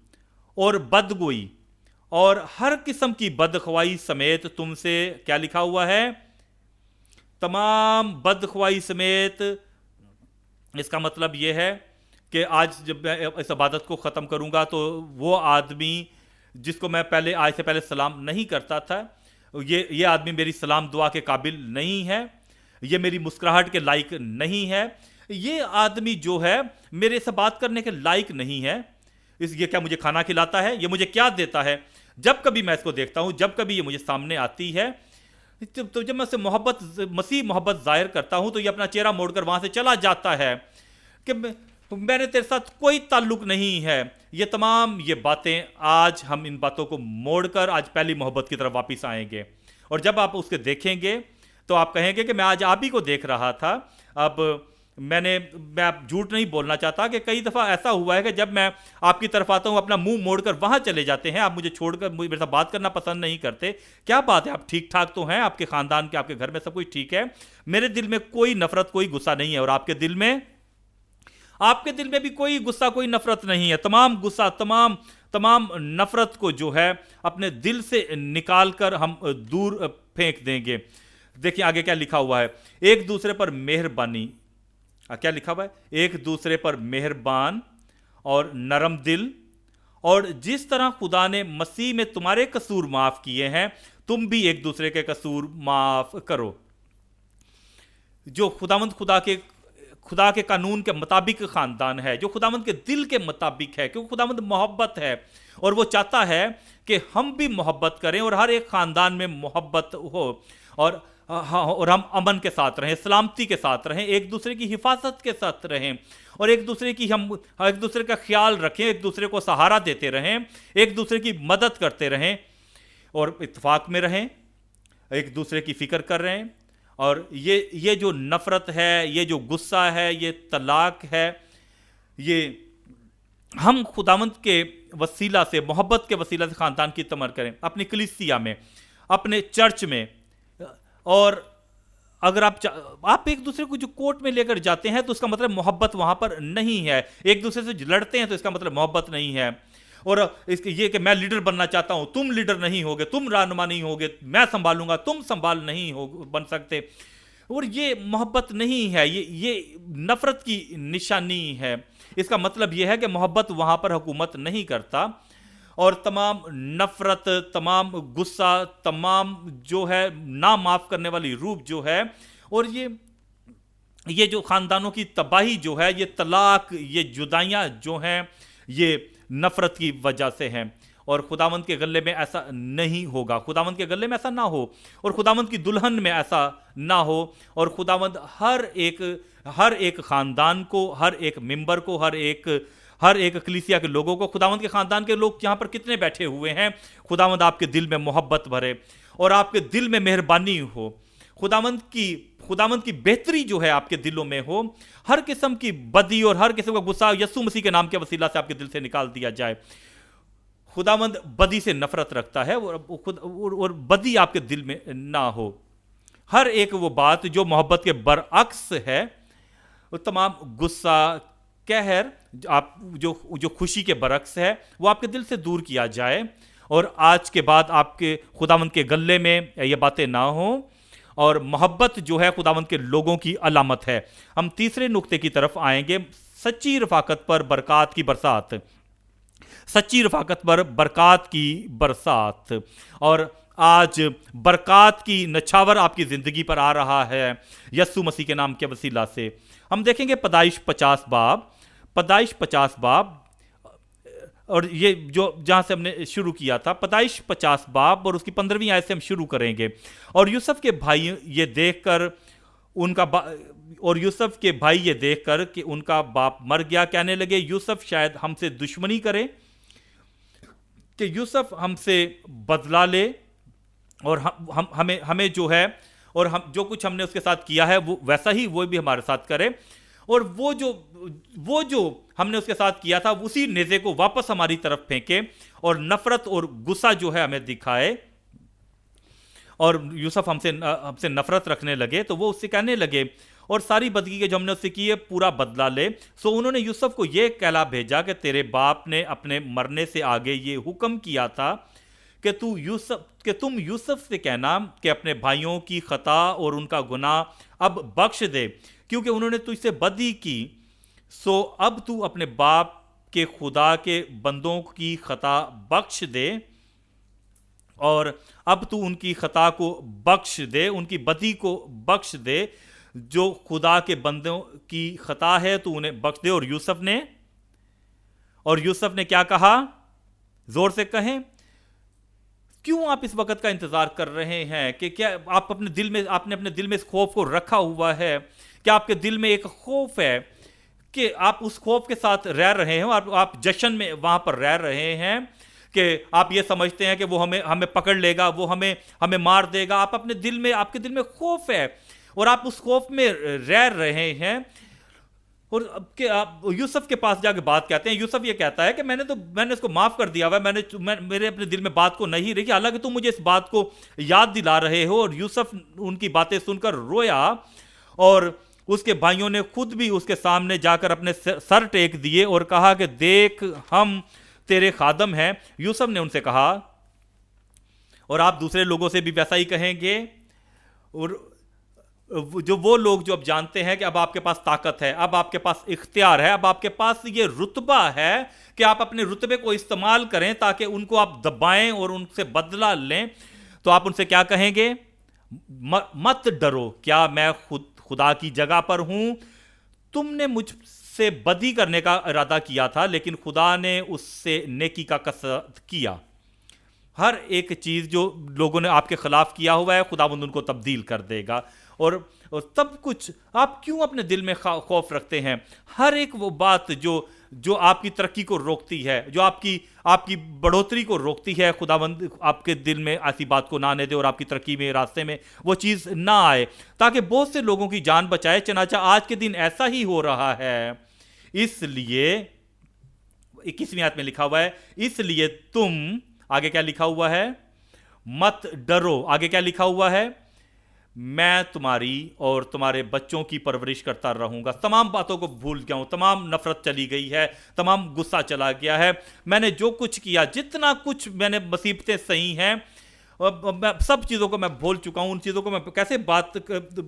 Speaker 1: اور بدگوئی اور ہر قسم کی بدخوائی سمیت تم سے کیا لکھا ہوا ہے؟ تمام بدخوائی سمیت. اس کا مطلب یہ ہے کہ آج جب میں اس عبادت کو ختم کروں گا تو وہ آدمی جس کو میں آج سے پہلے سلام نہیں کرتا تھا، یہ آدمی میری سلام دعا کے قابل نہیں ہے، یہ میری مسکراہٹ کے لائق نہیں ہے، یہ آدمی جو ہے میرے سے بات کرنے کے لائق نہیں ہے. یہ کیا مجھے کھانا کھلاتا ہے؟ یہ مجھے کیا دیتا ہے؟ جب کبھی میں اس کو دیکھتا ہوں، جب کبھی یہ مجھے سامنے آتی ہے، تو جب میں اسے مسیح محبت ظاہر کرتا ہوں تو یہ اپنا چہرہ موڑ کر وہاں سے چلا جاتا ہے کہ میں نے تیرے ساتھ کوئی تعلق نہیں ہے. یہ تمام یہ باتیں آج ہم ان باتوں کو موڑ کر آج پہلی محبت کی طرف واپس آئیں گے، اور جب آپ اس کے دیکھیں گے تو آپ کہیں گے کہ میں آج آپ ہی کو دیکھ رہا تھا. اب میں جھوٹ نہیں بولنا چاہتا کہ کئی دفعہ ایسا ہوا ہے کہ جب میں آپ کی طرف آتا ہوں اپنا منہ موڑ کر وہاں چلے جاتے ہیں، آپ مجھے چھوڑ کر میرے ساتھ بات کرنا پسند نہیں کرتے. کیا بات ہے، آپ ٹھیک ٹھاک تو ہیں، آپ کے خاندان کے، آپ کے گھر میں سب کچھ ٹھیک ہے، میرے دل میں کوئی نفرت کوئی غصہ نہیں ہے، اور آپ کے دل میں بھی کوئی غصہ کوئی نفرت نہیں ہے. تمام غصہ تمام نفرت کو جو ہے اپنے دل سے نکال کر ہم دور پھینک دیں گے. دیکھیں آگے کیا لکھا ہوا ہے، ایک دوسرے پر مہربانی. کیا لکھا ہوا ہے؟ ایک دوسرے پر مہربان اور نرم دل، اور جس طرح خدا نے مسیح میں تمہارے قصور معاف کیے ہیں تم بھی ایک دوسرے کے قصور معاف کرو. جو خدا کے قانون کے مطابق خاندان ہے، جو خداوند کے دل کے مطابق ہے، کیونکہ خداوند محبت ہے اور وہ چاہتا ہے کہ ہم بھی محبت کریں اور ہر ایک خاندان میں محبت ہو، اور ہم امن کے ساتھ رہیں، سلامتی کے ساتھ رہیں، ایک دوسرے کی حفاظت کے ساتھ رہیں، اور ایک دوسرے کا خیال رکھیں، ایک دوسرے کو سہارا دیتے رہیں، ایک دوسرے کی مدد کرتے رہیں، اور اتفاق میں رہیں، ایک دوسرے کی فکر کر رہے ہیں. اور یہ جو نفرت ہے، یہ جو غصہ ہے، یہ طلاق ہے، یہ ہم خداوند کے وسیلہ سے، محبت کے وسیلہ سے خاندان کی تعمیر کریں، اپنی کلیسیا میں، اپنے چرچ میں. اور اگر آپ ایک دوسرے کو جو کوٹ میں لے کر جاتے ہیں تو اس کا مطلب محبت وہاں پر نہیں ہے. ایک دوسرے سے لڑتے ہیں تو اس کا مطلب محبت نہیں ہے. اور یہ کہ میں لیڈر بننا چاہتا ہوں، تم لیڈر نہیں ہوگے، تم رہنما نہیں ہوگے، میں سنبھالوں گا، تم سنبھال نہیں بن سکتے، اور یہ محبت نہیں ہے، یہ نفرت کی نشانی ہے. اس کا مطلب یہ ہے کہ محبت وہاں پر حکومت نہیں کرتا، اور تمام نفرت، تمام غصہ، تمام جو ہے نا معاف کرنے والی روح جو ہے، اور یہ جو خاندانوں کی تباہی جو ہے، یہ طلاق، یہ جدائیاں جو ہیں، یہ نفرت کی وجہ سے ہیں. اور خداوند کے غلے میں ایسا نہیں ہوگا، خداوند کے غلے میں ایسا نہ ہو، اور خداوند کی دلہن میں ایسا نہ ہو. اور خداوند ہر ایک خاندان کو، ہر ایک ممبر کو، ہر ایک کلیسیا کے لوگوں کو، خداوند کے خاندان کے لوگ یہاں پر کتنے بیٹھے ہوئے ہیں، خداوند آپ کے دل میں محبت بھرے اور آپ کے دل میں مہربانی ہو، خداوند کی بہتری جو ہے آپ کے دلوں میں ہو، ہر قسم کی بدی اور ہر قسم کا غصہ یسوع مسیح کے نام کے وسیلہ سے آپ کے دل سے نکال دیا جائے. خداوند بدی سے نفرت رکھتا ہے، اور بدی آپ کے دل میں نہ ہو. ہر ایک وہ بات جو محبت کے برعکس ہے، وہ تمام غصہ، قہر، آپ جو خوشی کے برعکس ہے، وہ آپ کے دل سے دور کیا جائے، اور آج کے بعد آپ کے خداوند کے گلے میں یہ باتیں نہ ہوں. اور محبت جو ہے خداوند کے لوگوں کی علامت ہے. ہم تیسرے نقطے کی طرف آئیں گے، سچی رفاقت پر برکات کی برسات. سچی رفاقت پر برکات کی برسات. اور آج برکات کی نچھاور آپ کی زندگی پر آ رہا ہے یسوع مسیح کے نام کے وسیلہ سے. ہم دیکھیں گے پیدائش 50 باب، اور یہ جو جہاں سے ہم نے شروع کیا تھا، پیدائش 50 باب اور اس کی 15ویں آیت سے ہم شروع کریں گے. اور یوسف کے بھائی یہ دیکھ کر کہ ان کا باپ مر گیا، کہنے لگے یوسف شاید ہم سے دشمنی کرے، کہ یوسف ہم سے بدلہ لے، اور ہمیں جو ہے، اور جو کچھ ہم نے اس کے ساتھ کیا ہے وہ ویسا ہی وہ بھی ہمارے ساتھ کرے. اور وہ جو ہم نے اس کے ساتھ کیا تھا اسی نیزے کو واپس ہماری طرف پھینکے اور نفرت اور غصہ جو ہے ہمیں دکھائے. اور یوسف ہم سے نفرت رکھنے لگے تو وہ اس سے کہنے لگے اور ساری بدگی کے جو ہم نے اس سے کی ہے پورا بدلہ لے. سو انہوں نے یوسف کو یہ کہلا بھیجا کہ تیرے باپ نے اپنے مرنے سے آگے یہ حکم کیا تھا کہ تم یوسف سے کہنا کہ اپنے بھائیوں کی خطا اور ان کا گناہ اب بخش دے کیونکہ انہوں نے تجھ سے بدی کی. سو اب تو اپنے باپ کے خدا کے بندوں کی خطا بخش دے اور اب تو ان کی خطا کو بخش دے, ان کی بدی کو بخش دے. جو خدا کے بندوں کی خطا ہے تو انہیں بخش دے. اور یوسف نے کیا کہا؟ زور سے کہیں. کیوں آپ اس وقت کا انتظار کر رہے ہیں کہ کیا آپ نے اپنے دل میں اس خوف کو رکھا ہوا ہے؟ کیا آپ کے دل میں ایک خوف ہے کہ آپ اس خوف کے ساتھ رہ رہے ہیں اور آپ جشن میں وہاں پر رہ رہے ہیں کہ آپ یہ سمجھتے ہیں کہ وہ ہمیں پکڑ لے گا, وہ ہمیں مار دے گا. آپ کے دل میں خوف ہے اور آپ اس خوف میں رہ رہے ہیں. اور آپ یوسف کے پاس جا کے بات کہتے ہیں. یوسف یہ کہتا ہے کہ میں نے اس کو معاف کر دیا ہوا ہے, میرے اپنے دل میں بات کو نہیں رہی, حالانکہ تم مجھے اس بات کو یاد دلا رہے ہو. اور یوسف ان کی باتیں سن کر رویا اور اس کے بھائیوں نے خود بھی اس کے سامنے جا کر اپنے سر ٹیک دیے اور کہا کہ دیکھ ہم تیرے خادم ہیں. یوسف نے ان سے کہا اور آپ دوسرے لوگوں سے بھی ویسا ہی کہیں گے. اور جو وہ لوگ جو اب جانتے ہیں کہ اب آپ کے پاس طاقت ہے, اب آپ کے پاس اختیار ہے, اب آپ کے پاس یہ رتبہ ہے کہ آپ اپنے رتبے کو استعمال کریں تاکہ ان کو آپ دبائیں اور ان سے بدلہ لیں, تو آپ ان سے کیا کہیں گے؟ مت ڈرو, کیا میں خدا کی جگہ پر ہوں؟ تم نے مجھ سے بدی کرنے کا ارادہ کیا تھا لیکن خدا نے اس سے نیکی کا قصد کیا. ہر ایک چیز جو لوگوں نے آپ کے خلاف کیا ہوا ہے خداوند ان کو تبدیل کر دے گا. اور سب کچھ آپ کیوں اپنے دل میں خوف رکھتے ہیں؟ ہر ایک وہ بات جو آپ کی ترقی کو روکتی ہے, جو آپ کی بڑھوتری کو روکتی ہے, خداوند آپ کے دل میں ایسی بات کو نہ آنے دے اور آپ کی ترقی میں راستے میں وہ چیز نہ آئے تاکہ بہت سے لوگوں کی جان بچائے. چنانچہ آج کے دن ایسا ہی ہو رہا ہے. اس لیے 21ویں آیت میں لکھا ہوا ہے, اس لیے تم, آگے کیا لکھا ہوا ہے؟ مت ڈرو. آگے کیا لکھا ہوا ہے؟ میں تمہاری اور تمہارے بچوں کی پرورش کرتا رہوں گا. تمام باتوں کو بھول گیا ہوں, تمام نفرت چلی گئی ہے, تمام غصہ چلا گیا ہے. میں نے جو کچھ کیا, جتنا کچھ میں نے مصیبتیں سہی ہیں, سب چیزوں کو میں بھول چکا ہوں. ان چیزوں کو میں کیسے بات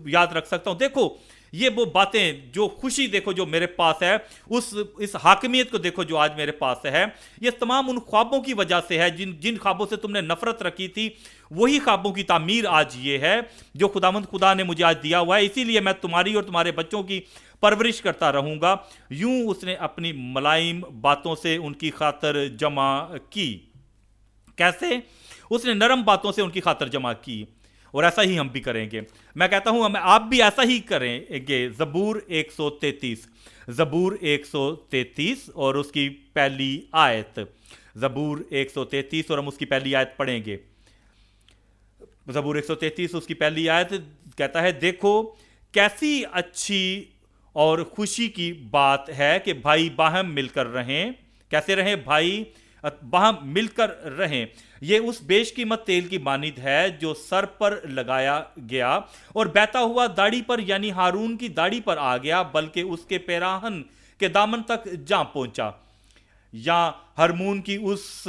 Speaker 1: یاد رکھ سکتا ہوں؟ دیکھو یہ وہ باتیں, جو خوشی دیکھو جو میرے پاس ہے, اس حاکمیت کو دیکھو جو آج میرے پاس ہے, یہ تمام ان خوابوں کی وجہ سے ہے جن خوابوں سے تم نے نفرت رکھی تھی. وہی خوابوں کی تعمیر آج یہ ہے جو خدا نے مجھے آج دیا ہوا ہے. اسی لیے میں تمہاری اور تمہارے بچوں کی پرورش کرتا رہوں گا. یوں اس نے اپنی ملائم باتوں سے ان کی خاطر جمع کی. کیسے؟ اس نے نرم باتوں سے ان کی خاطر جمع کی. اور ایسا ہی ہم بھی کریں گے. میں کہتا ہوں آپ بھی ایسا ہی کریں گے. زبور 133 اور اس کی پہلی آیت. زبور 133 اور ہم اس کی پہلی آیت پڑھیں گے. زبور 133 اس کی پہلی آیت کہتا ہے, دیکھو کیسی اچھی اور خوشی کی بات ہے کہ بھائی باہم مل کر رہیں. کیسے رہیں بھائی؟ باہم مل کر رہیں. یہ اس بیش قیمت تیل کی مانند ہے جو سر پر لگایا گیا اور بہتا ہوا داڑھی پر یعنی ہارون کی داڑھی پر آ گیا, بلکہ اس کے پیراہن کے دامن تک جا پہنچا. یا ہرمون کی اس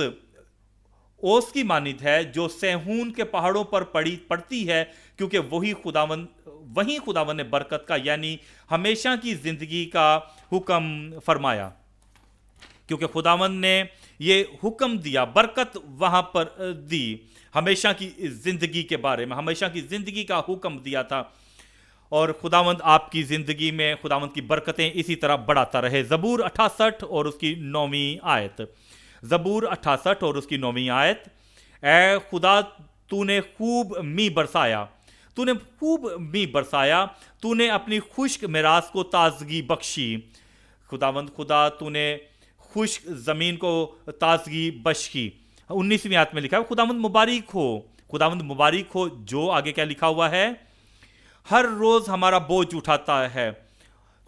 Speaker 1: اوس کی مانند ہے جو سیہون کے پہاڑوں پر پڑتی ہے, کیونکہ وہی خداوند نے برکت کا یعنی ہمیشہ کی زندگی کا حکم فرمایا. کیونکہ خداوند نے یہ حکم دیا, برکت وہاں پر دی, ہمیشہ کی زندگی کے بارے میں, ہمیشہ کی زندگی کا حکم دیا تھا. اور خداوند آپ کی زندگی میں خداوند کی برکتیں اسی طرح بڑھاتا رہے. زبور 68 اور اس کی 9ویں آیت. زبور 68 اور اس کی 9ویں آیت. اے خدا تو نے خوب می برسایا, تو نے خوب می برسایا, تو نے اپنی خشک میراث کو تازگی بخشی. خداوند خدا تو نے خشک زمین کو تازگی بخشی. 19ویں آیت میں لکھا ہے خداوند مبارک ہو, خداوند مبارک ہو. جو آگے کیا لکھا ہوا ہے؟ ہر روز ہمارا بوجھ اٹھاتا ہے,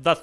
Speaker 1: 10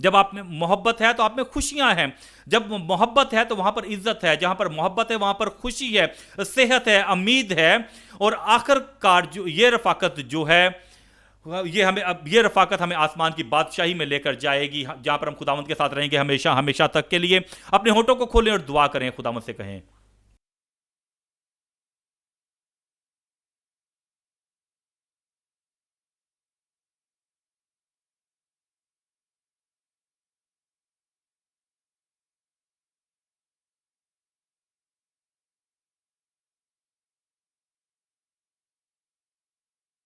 Speaker 1: جب آپ میں محبت ہے تو آپ میں خوشیاں ہیں، جب محبت ہے تو وہاں پر عزت ہے، جہاں پر محبت ہے وہاں پر خوشی ہے، صحت ہے، امید ہے، اور آخر کار جو یہ رفاقت جو ہے یہ رفاقت ہمیں آسمان کی بادشاہی میں لے کر جائے گی، جہاں پر ہم خداوند کے ساتھ رہیں گے ہمیشہ ہمیشہ تک کے لیے۔ اپنے ہونٹوں کو کھولیں اور دعا کریں، خداوند سے کہیں